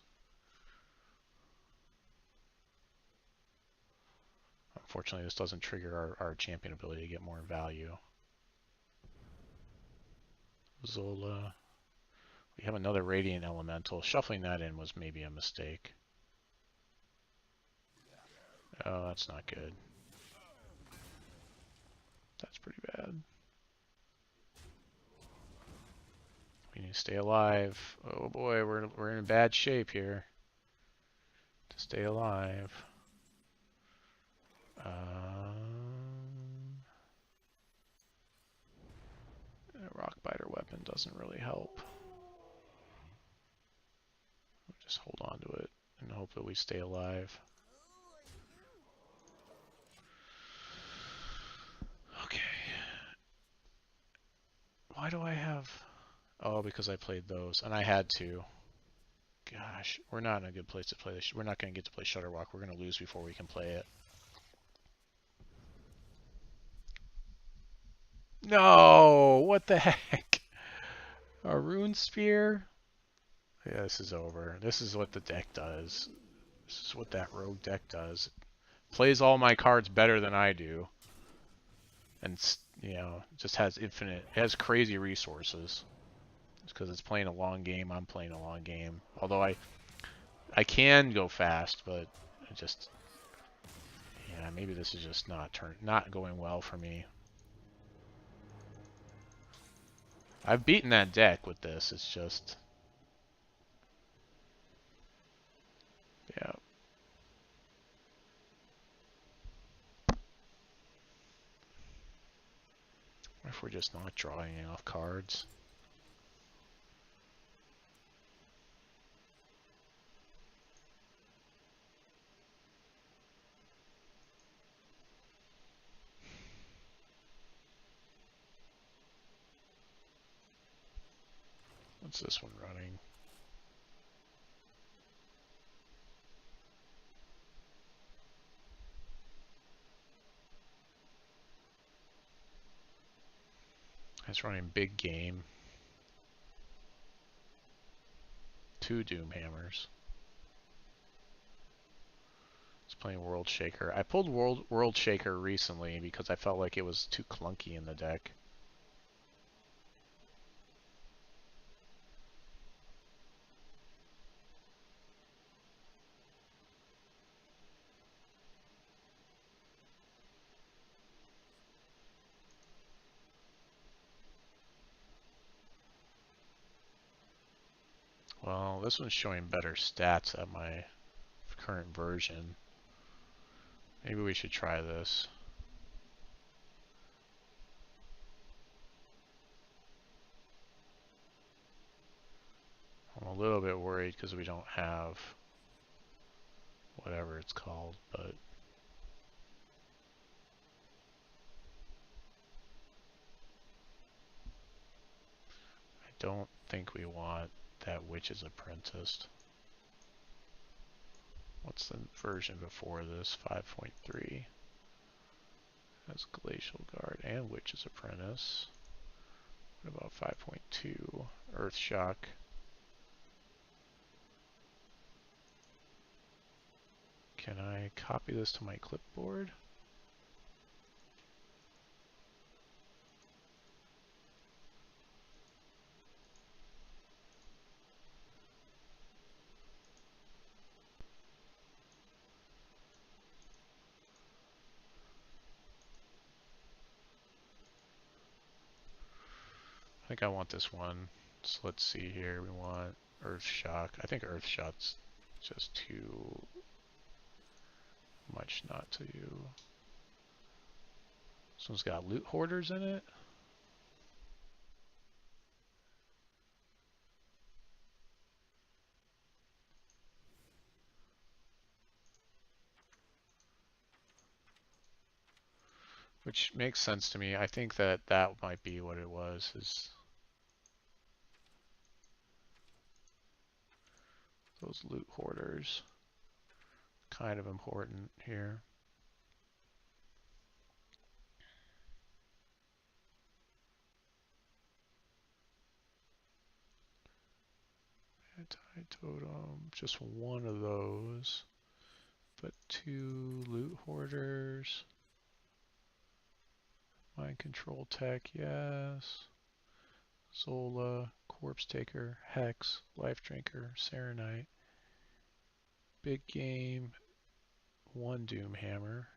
Speaker 1: Unfortunately, this doesn't trigger our champion ability to get more value. Zola. We have another Radiant Elemental. Shuffling that in was maybe a mistake. Oh, that's not good. That's pretty bad. We need to stay alive. Oh boy, we're in bad shape here. To stay alive. Rockbiter weapon doesn't really help. We'll just hold on to it and hope that we stay alive. Okay. Why do I have... Oh, because I played those, and I had to. Gosh, we're not in a good place to play this. We're not going to get to play Shudderwock. We're going to lose before we can play it. No! What the heck? A Rune Spear? Yeah, this is over. This is what the deck does. This is what that rogue deck does. Plays all my cards better than I do. And, you know, just has infinite... It has crazy resources. It's because it's playing a long game. I'm playing a long game. Although I can go fast, but I just... Yeah, maybe this is just not going well for me. I've beaten that deck with this. It's just... Yeah. What if we're just not drawing enough cards? What's this one running? It's running Big Game. 2 Doom Hammers. It's playing World Shaker. I pulled World Shaker recently because I felt like it was too clunky in the deck. Well, this one's showing better stats at my current version. Maybe we should try this. I'm a little bit worried because we don't have whatever it's called, but I don't think we want that Witch's Apprentice. What's the version before this? 5.3. Has Glacial Guard and Witch's Apprentice. What about 5.2? Earth Shock. Can I copy this to my clipboard? I think I want this one. So let's see here. We want Earth Shock. I think Earth Shock's just too much not to you. This one's got Loot Hoarders in it. Which makes sense to me. I think that that might be what it was. Is those Loot Hoarders kind of important here. Anti-totem, just one of those, but 2 Loot Hoarders. Mind Control Tech, yes. Zola, Corpse Taker, Hex, Life Drinker, Serenite. Big Game, 1 Doom Hammer,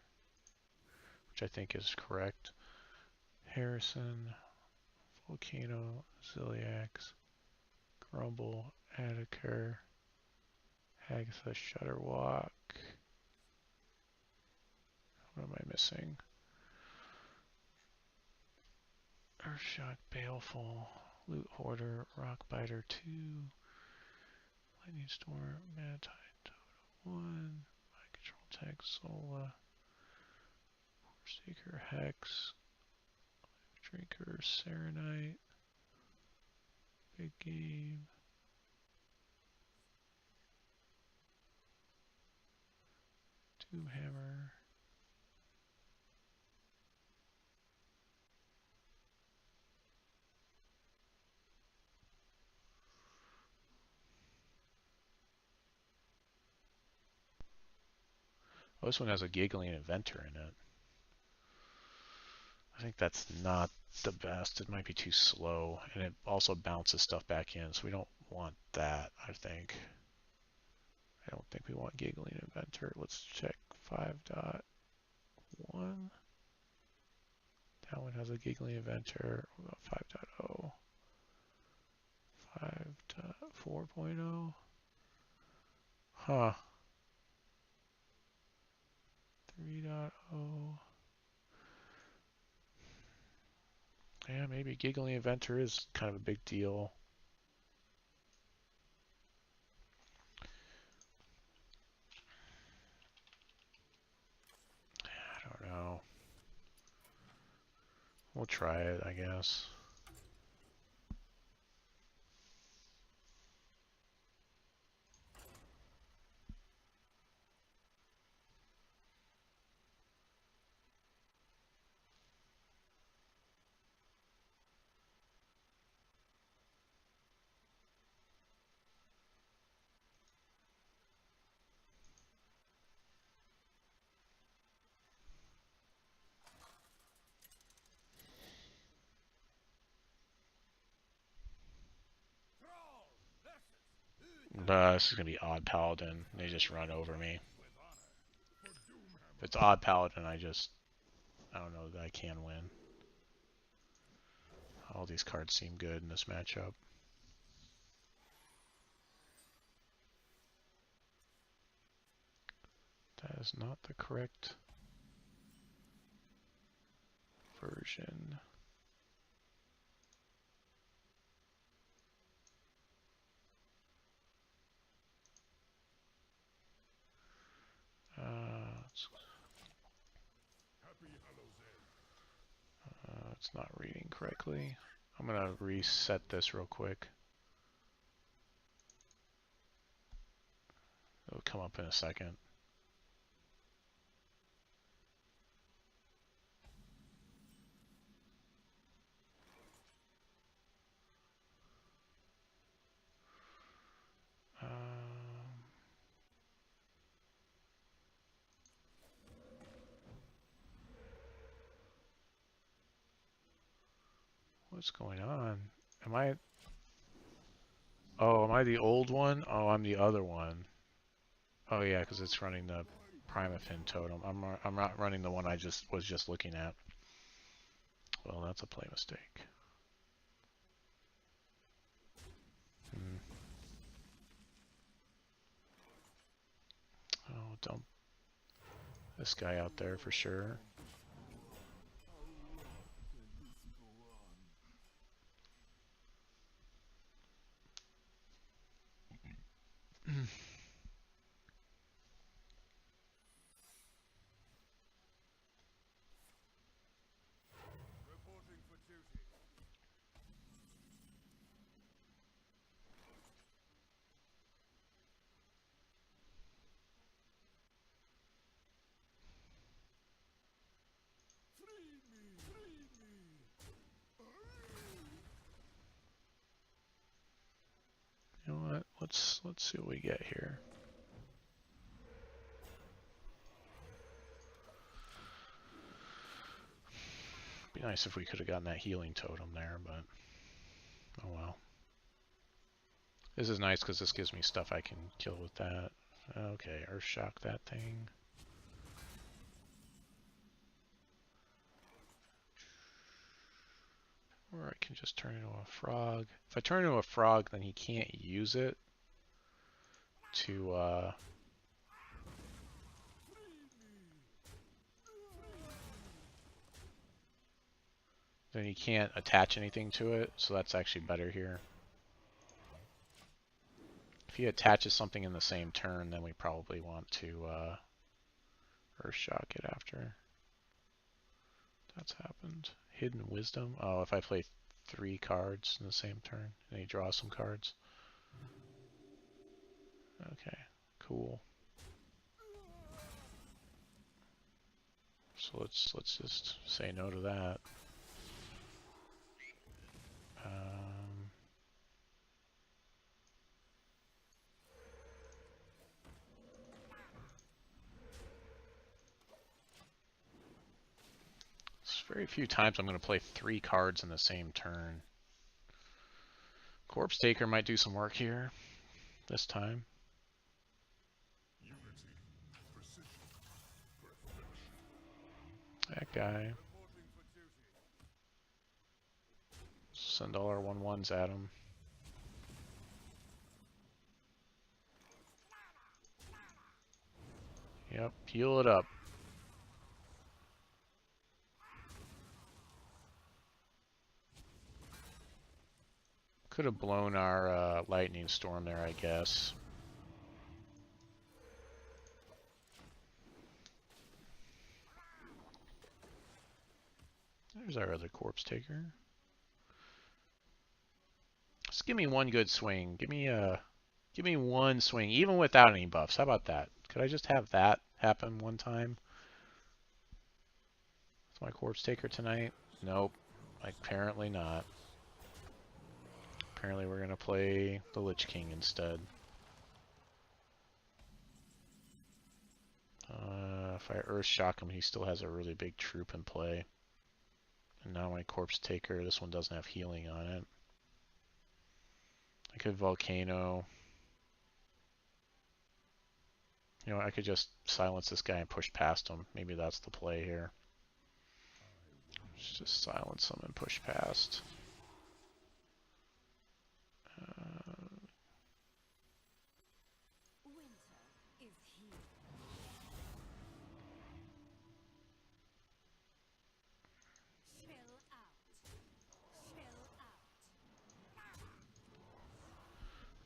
Speaker 1: which I think is correct. Harrison, Volcano, Ziliax, Grumble, Attacker, Agatha, Shudderwalk. What am I missing? Earthshock, Baleful, Loot Hoarder, Rockbiter 2, Lightning Storm, Mad Tide, Totem 1, Mind Control Tech, Zola, Forsaker, Hex, Drinker, Serenite. Big game. Two hammer. Oh, this one has a giggling inventor in it. I think that's not the best. It might be too slow, and it also bounces stuff back in, so we don't want that, I think. I don't think we want giggling inventor. Let's check 5.1. That one has a giggling inventor. What about 5.0? 5.4.0? Huh. 3.0. Yeah, maybe giggling inventor is kind of a big deal. I don't know. We'll try it, I guess. This is going to be odd paladin. They just run over me. If it's odd paladin, I don't know that I can win. All these cards seem good in this matchup. That is not the correct version. It's not reading correctly. I'm going to reset this real quick. It'll come up in a second. What's going on? Am I... Oh, am I the old one? Oh, I'm the other one. Oh yeah, because it's running the Primafin totem. I'm not running the one I was just looking at. Well, that's a play mistake. Oh, dump this guy out there for sure. You know what? Let's see what we get here. Be nice if we could have gotten that healing totem there, but oh well. This is nice because this gives me stuff I can kill with that. Okay, Earthshock that thing. Or I can just turn into a frog. If I turn into a frog, then he can't use it to then he can't attach anything to it, so that's actually better here. If he attaches something in the same turn, then we probably want to Earthshock it after. That's happened. Hidden Wisdom. Oh, if I play 3 cards in the same turn, and he draws some cards. Okay, cool. So let's just say no to that. There's very few times I'm going to play 3 cards in the same turn. Corpse Taker might do some work here this time. That guy. Send all our 1/1s at him. Yep, heal it up. Could have blown our lightning storm there, I guess. There's our other Corpse Taker. Just give me one good swing. Give me one swing, even without any buffs. How about that? Could I just have that happen one time? Is my Corpse Taker tonight? Nope. Apparently not. Apparently we're gonna play the Lich King instead. If I Earth Shock him, he still has a really big troop in play. And now my Corpse Taker, this one doesn't have healing on it. I could Volcano. You know, I could just silence this guy and push past him. Maybe that's the play here. Let's just silence him and push past.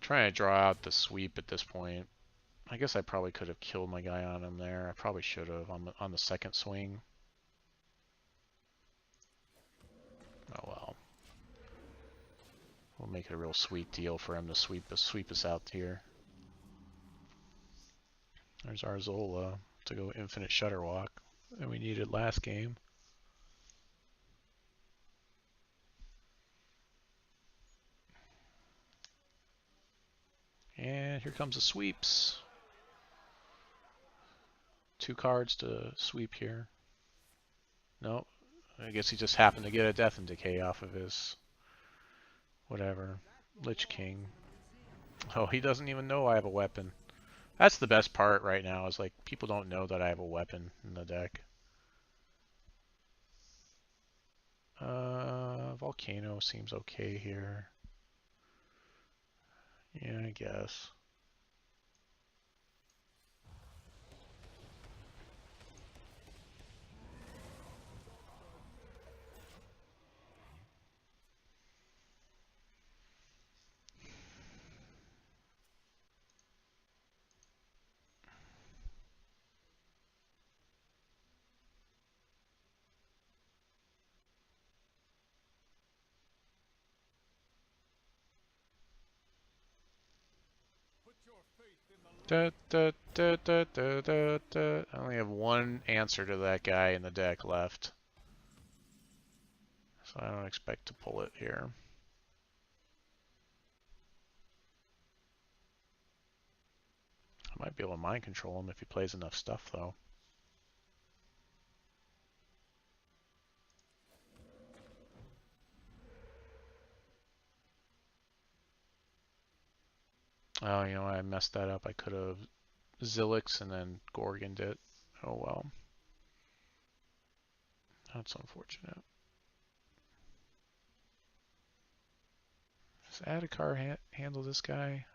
Speaker 1: Trying to draw out the sweep at this point. I guess I probably could have killed my guy on him there. I probably should have on the second swing. Oh well. We'll make it a real sweet deal for him to sweep us out here. There's our Zola to go infinite Shudderwock that we needed last game. And here comes the sweeps. 2 cards to sweep here. Nope. I guess he just happened to get a Death and Decay off of his whatever. Lich King. Oh, he doesn't even know I have a weapon. That's the best part right now, is like people don't know that I have a weapon in the deck. Volcano seems okay here. Yeah, I guess. Da, da, da, da, da, da, da. I only have one answer to that guy in the deck left. So I don't expect to pull it here. I might be able to mind control him if he plays enough stuff, though. Oh, you know, I messed that up. I could have Zilix and then Gorgoned it. Oh well. That's unfortunate. Does Adhikar handle this guy?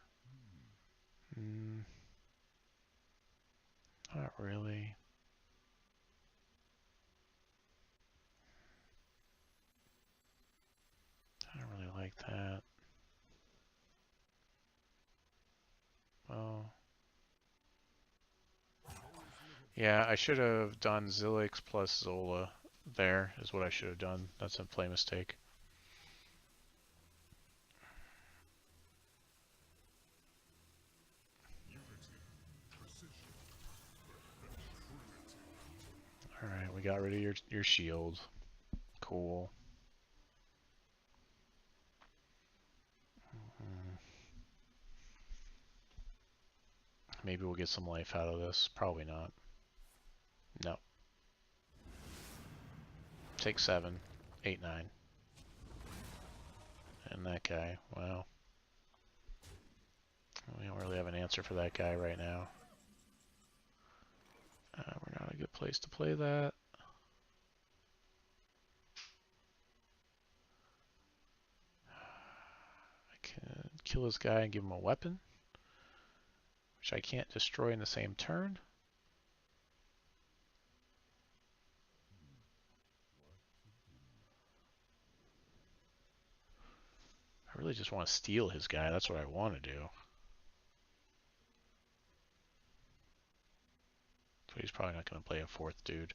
Speaker 1: Not really. I don't really like that. Oh. Yeah, I should have done Zilix plus Zola there, is what I should have done. That's a play mistake. we got rid of your shield. Cool. Maybe we'll get some life out of this. Probably not. No. Take 7, 8, 9. And that guy, wow. We don't really have an answer for that guy right now. We're not a good place to play that. I can kill this guy and give him a weapon, which I can't destroy in the same turn. I really just want to steal his guy. That's what I want to do. So he's probably not going to play a 4th dude,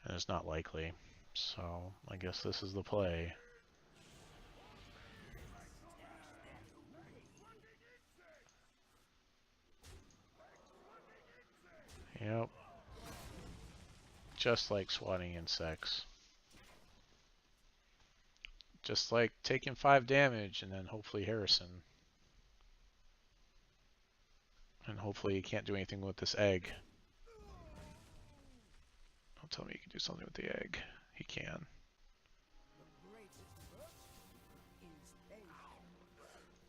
Speaker 1: and it's not likely. So I guess this is the play. Yep. Just like swatting insects. Just like taking 5 damage and then hopefully Harrison. And hopefully he can't do anything with this egg. Don't tell me he can do something with the egg. He can.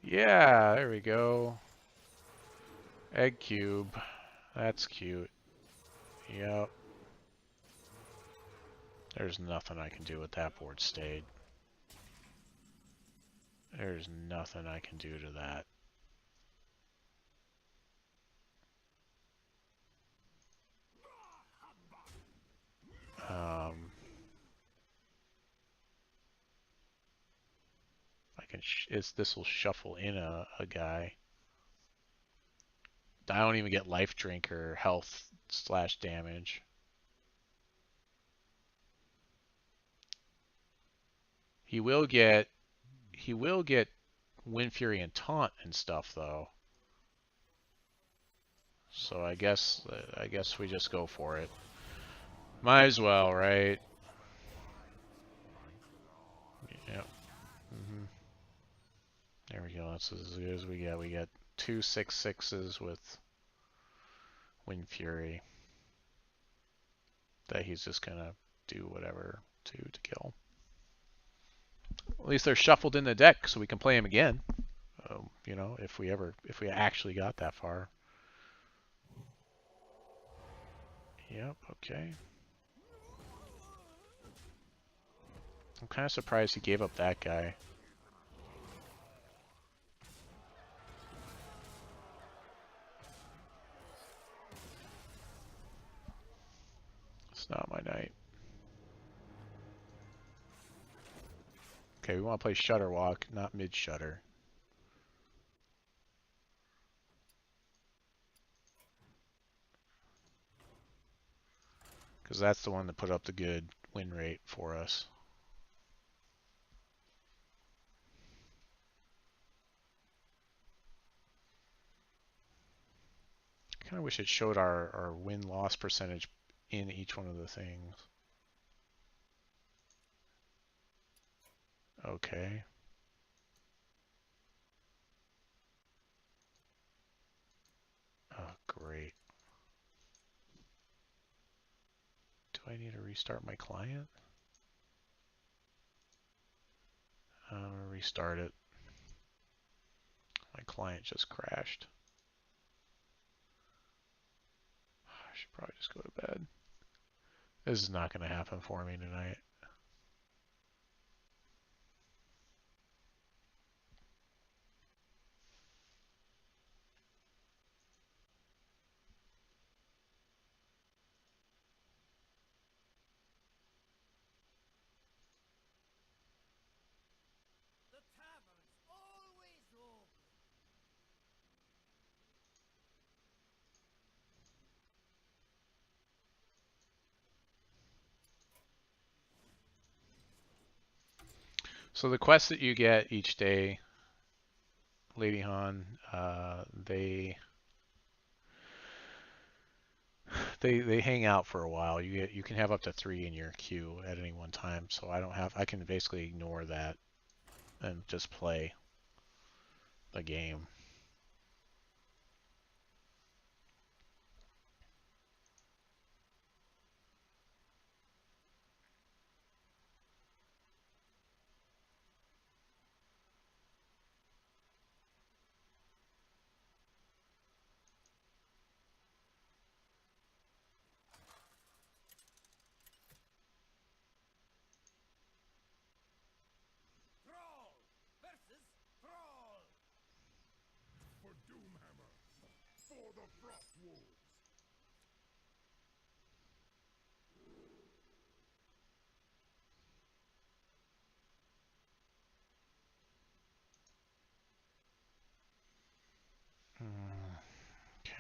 Speaker 1: Yeah, there we go. Egg cube. That's cute. Yep. There's nothing I can do with that board state. There's nothing I can do to that. I can. This will shuffle in a guy. I don't even get life drink or health / damage. He will get Wind Fury and Taunt and stuff though. So I guess we just go for it. Might as well, right? Yep. There we go. That's as good as we get. We get 2 6/6s with Wind Fury that he's just gonna do whatever to kill. At least they're shuffled in the deck, so we can play him again. You know, if we actually got that far. Yep. Okay. I'm kind of surprised he gave up that guy. It's not my night. Okay, we want to play Shudderwock, not mid-shutter. Because that's the one that put up the good win rate for us. I kind of wish it showed our win-loss percentage in each one of the things. Okay. Oh, great. Do I need to restart my client? I'm going to restart it. My client just crashed. I should probably just go to bed. This is not going to happen for me tonight. So the quests that you get each day, Lady Han, They hang out for a while. You can have up to 3 in your queue at any one time. So I can basically ignore that and just play the game.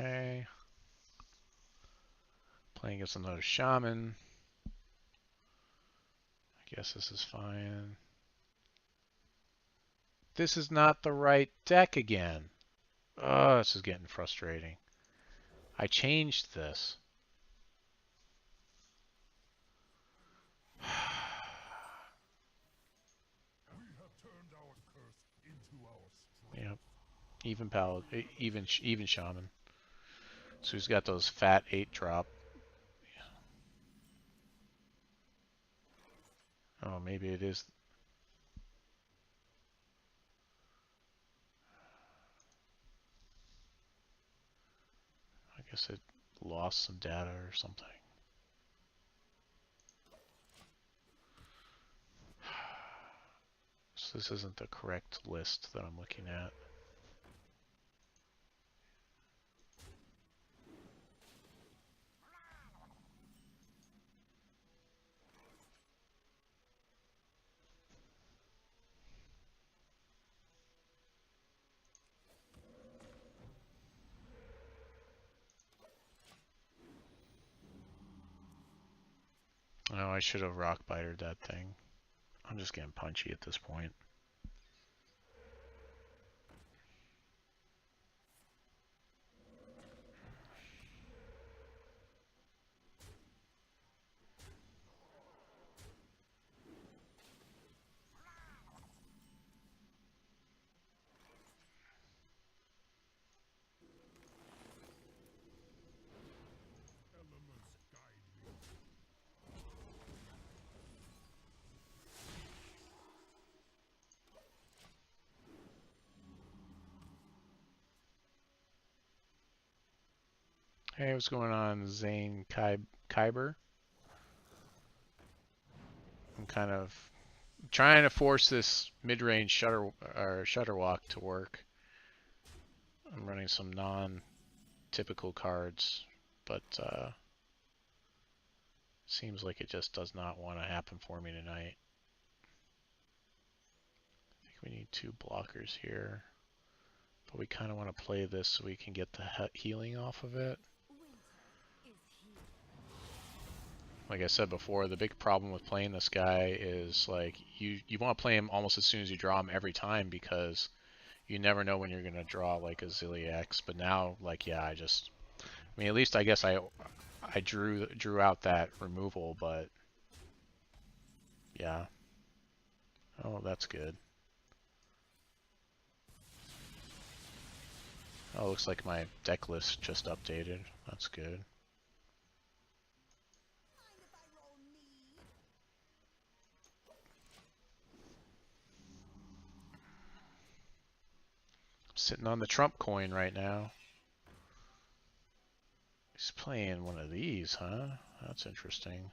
Speaker 1: Okay. Playing against another shaman. I guess this is fine. This is not the right deck again. Oh, this is getting frustrating. I changed this. Yep. Even shaman. So he's got those fat 8-drop. Oh, maybe it is. I guess it lost some data or something. So this isn't the correct list that I'm looking at. Oh, I should have rock bitered that thing. I'm just getting punchy at this point. Hey, what's going on, Zane Kyber? I'm kind of trying to force this mid-range Shudderwock to work. I'm running some non-typical cards, but seems like it just does not want to happen for me tonight. I think we need 2 blockers here, but we kind of want to play this so we can get the healing off of it. Like I said before, the big problem with playing this guy is like you want to play him almost as soon as you draw him every time because you never know when you're gonna draw like a Zilliax. But now, like, yeah, I mean, at least I guess I drew out that removal, but yeah. Oh, that's good. Oh, looks like my deck list just updated. That's good. Sitting on the Trump coin right now. He's playing one of these, huh? That's interesting.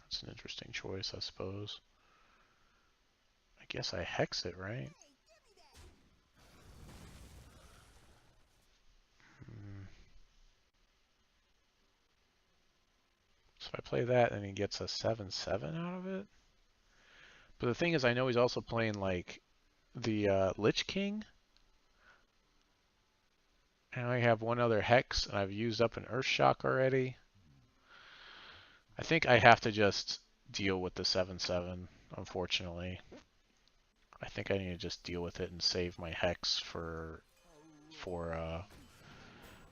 Speaker 1: That's an interesting choice, I suppose. I guess I hex it, right? So if I play that and he gets a 7/7 out of it. But the thing is, I know he's also playing like the Lich King. And I have one other Hex, and I've used up an Earth Shock already. I think I have to just deal with the 7/7, unfortunately. I think I need to just deal with it and save my Hex for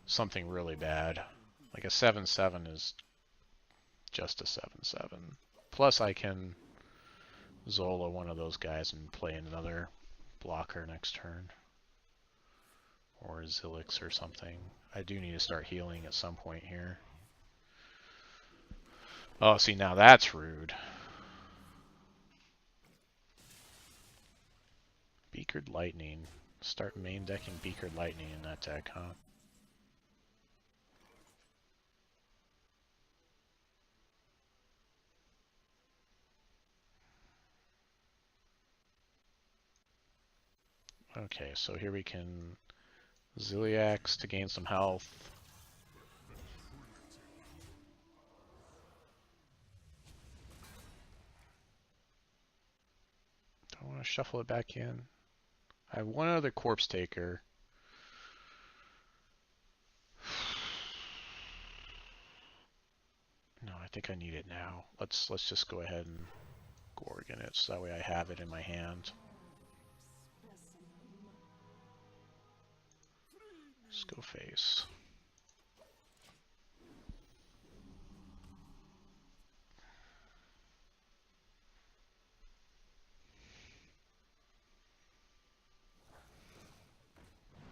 Speaker 1: something really bad. Like a 7/7 is just a 7/7. Plus I can Zola one of those guys and play another blocker next turn. Or Zilix or something. I do need to start healing at some point here. Oh, see, now that's rude. Beakered Lightning. Start main decking Beakered Lightning in that deck, huh? Okay, so here we can Ziliax to gain some health. Don't want to shuffle it back in. I have one other Corpse Taker. No, I think I need it now. Let's just go ahead and Gorgon it, so that way I have it in my hand. Let's go face.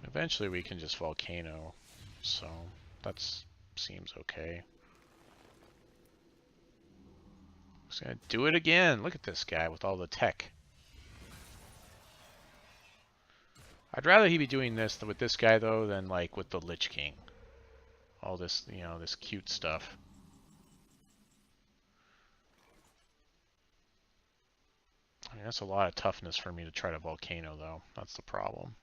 Speaker 1: Eventually we can just Volcano, so that seems okay. Just gonna do it again. Look at this guy with all the tech. I'd rather he be doing this with this guy though than like with the Lich King. All this, you know, this cute stuff. I mean, that's a lot of toughness for me to try to Volcano though. That's the problem.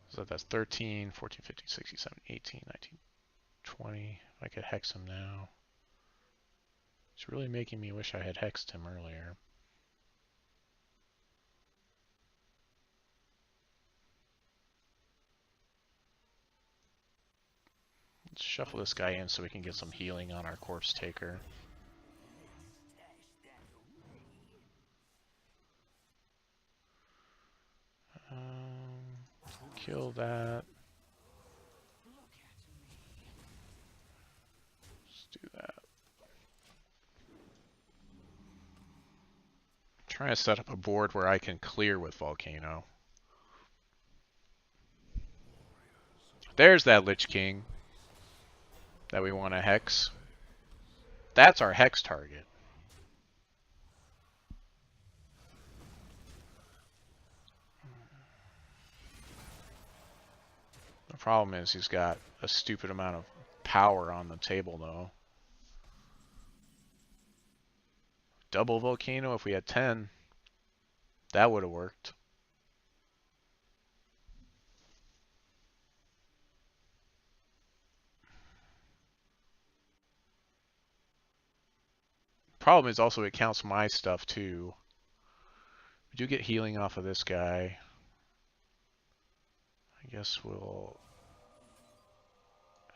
Speaker 1: So that's 13, 14, 15, 16, 17, 18, 19, 20. I could hex him now. It's really making me wish I had hexed him earlier. Let's shuffle this guy in so we can get some healing on our Corpse Taker. Kill that. Let's do that. Trying to set up a board where I can clear with Volcano. There's that Lich King that we want to hex. That's our hex target. The problem is he's got a stupid amount of power on the table though. Double Volcano if we had 10. That would have worked. Problem is also it counts my stuff too. We do get healing off of this guy. I guess we'll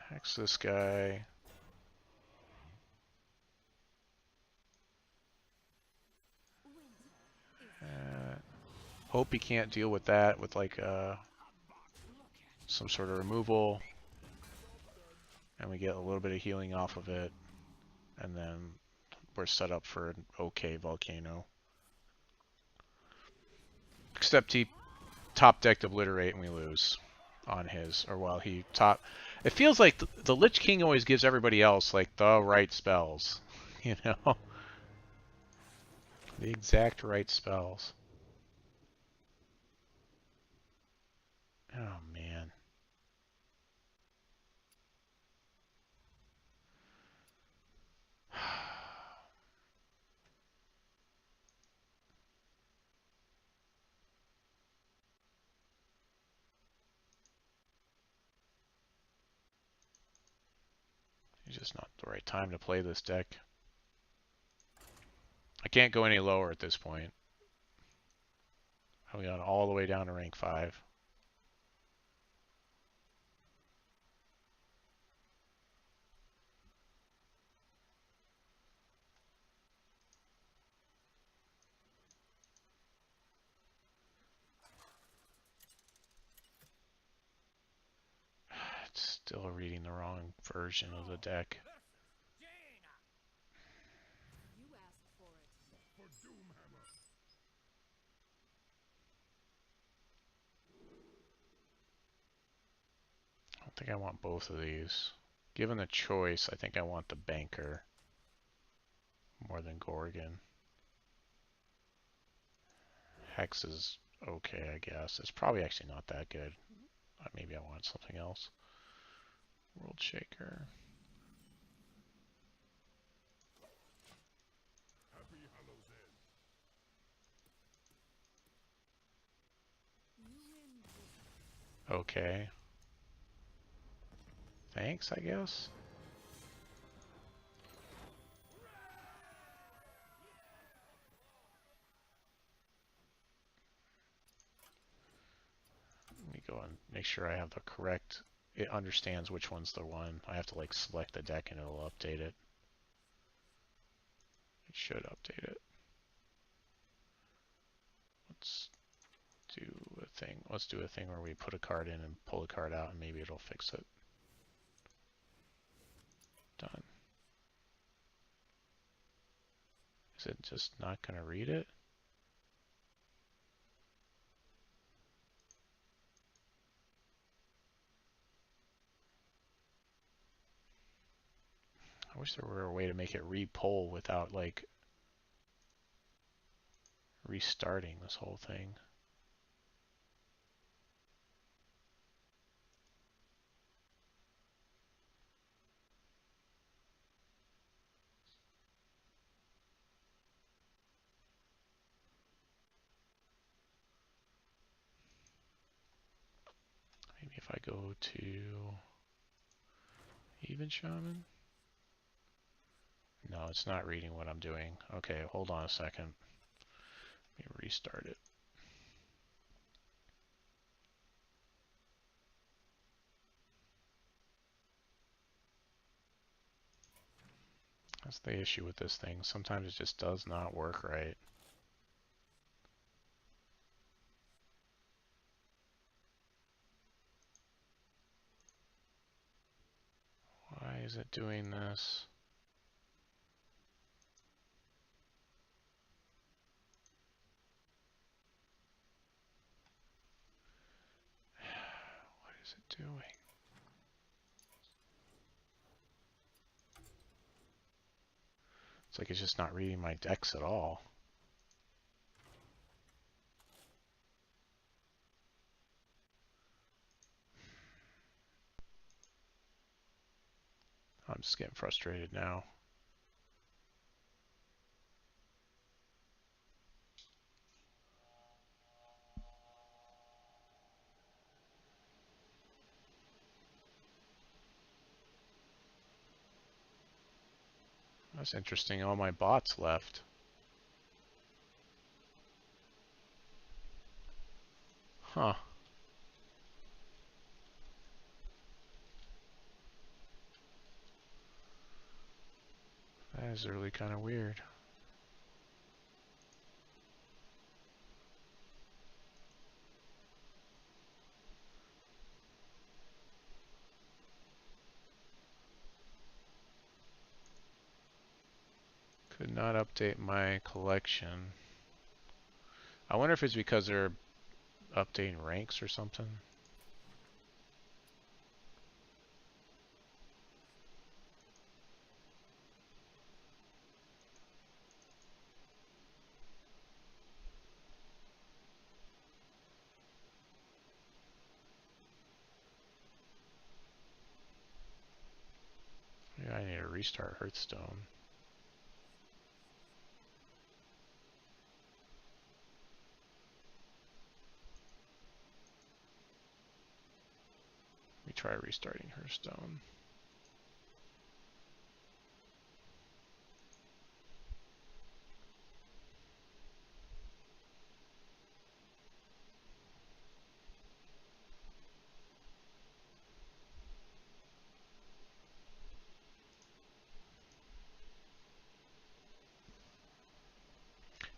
Speaker 1: hex this guy. Hope he can't deal with that with like some sort of removal. And we get a little bit of healing off of it. And then we're set up for an okay Volcano. Except he top decked Obliterate and we lose on his. Or while he top... It feels like the Lich King always gives everybody else like the right spells. You know? The exact right spells. Oh, man. It's just not the right time to play this deck. I can't go any lower at this point. We got all the way down to rank 5. Still reading the wrong version of the deck. I don't think I want both of these. Given the choice, I think I want the Banker more than Gorgon. Hex is okay, I guess. It's probably actually not that good. Maybe I want something else. World Shaker. Okay. Thanks, I guess. Let me go and make sure I have the correct. It understands which one's the one. I have to like select the deck and it'll update it. It should update it. Let's do a thing. Let's do a thing where we put a card in and pull a card out and maybe it'll fix it. Done. Is it just not going to read it? I wish there were a way to make it re-pull without like restarting this whole thing. Maybe if I go to Even Shaman? No, it's not reading what I'm doing. Okay, hold on a second. Let me restart it. That's the issue with this thing. Sometimes it just does not work right. Why is it doing this? What is it doing? It's like it's just not reading my decks at all. I'm just getting frustrated now. That's interesting. All my bots left. Huh. That is really kind of weird. Could not update my collection. I wonder if it's because they're updating ranks or something. Yeah, I need to restart Hearthstone. Let me try restarting Hearthstone.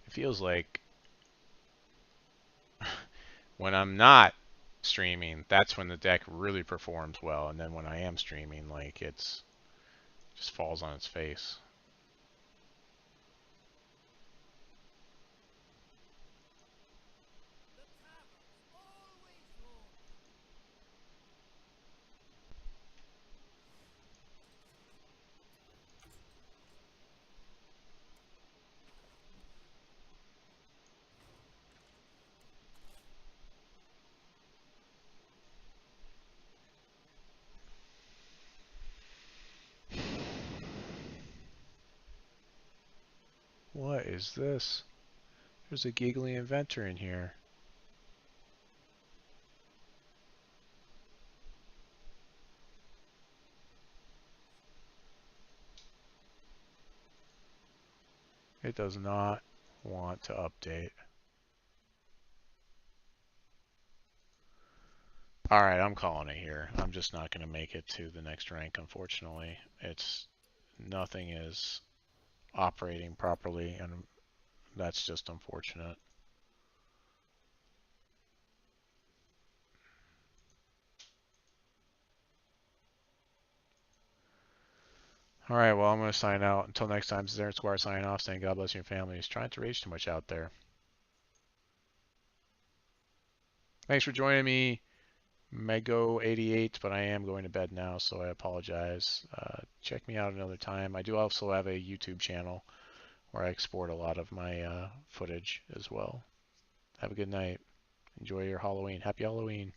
Speaker 1: It feels like when I'm not streaming, that's when the deck really performs well, and then when I am streaming, like it's just falls on its face. What is this? There's a giggly inventor in here. It does not want to update. Alright, I'm calling it here. I'm just not going to make it to the next rank, unfortunately. Nothing is operating properly, and that's just unfortunate. Alright, well, I'm going to sign out. Until next time, this is Aaron Squire signing off, saying God bless your families. Trying to rage too much out there. Thanks for joining me, Mego88, but I am going to bed now, so I apologize. Check me out another time. I do also have a YouTube channel where I export a lot of my footage as well. Have a good night. Enjoy your Halloween. Happy Halloween.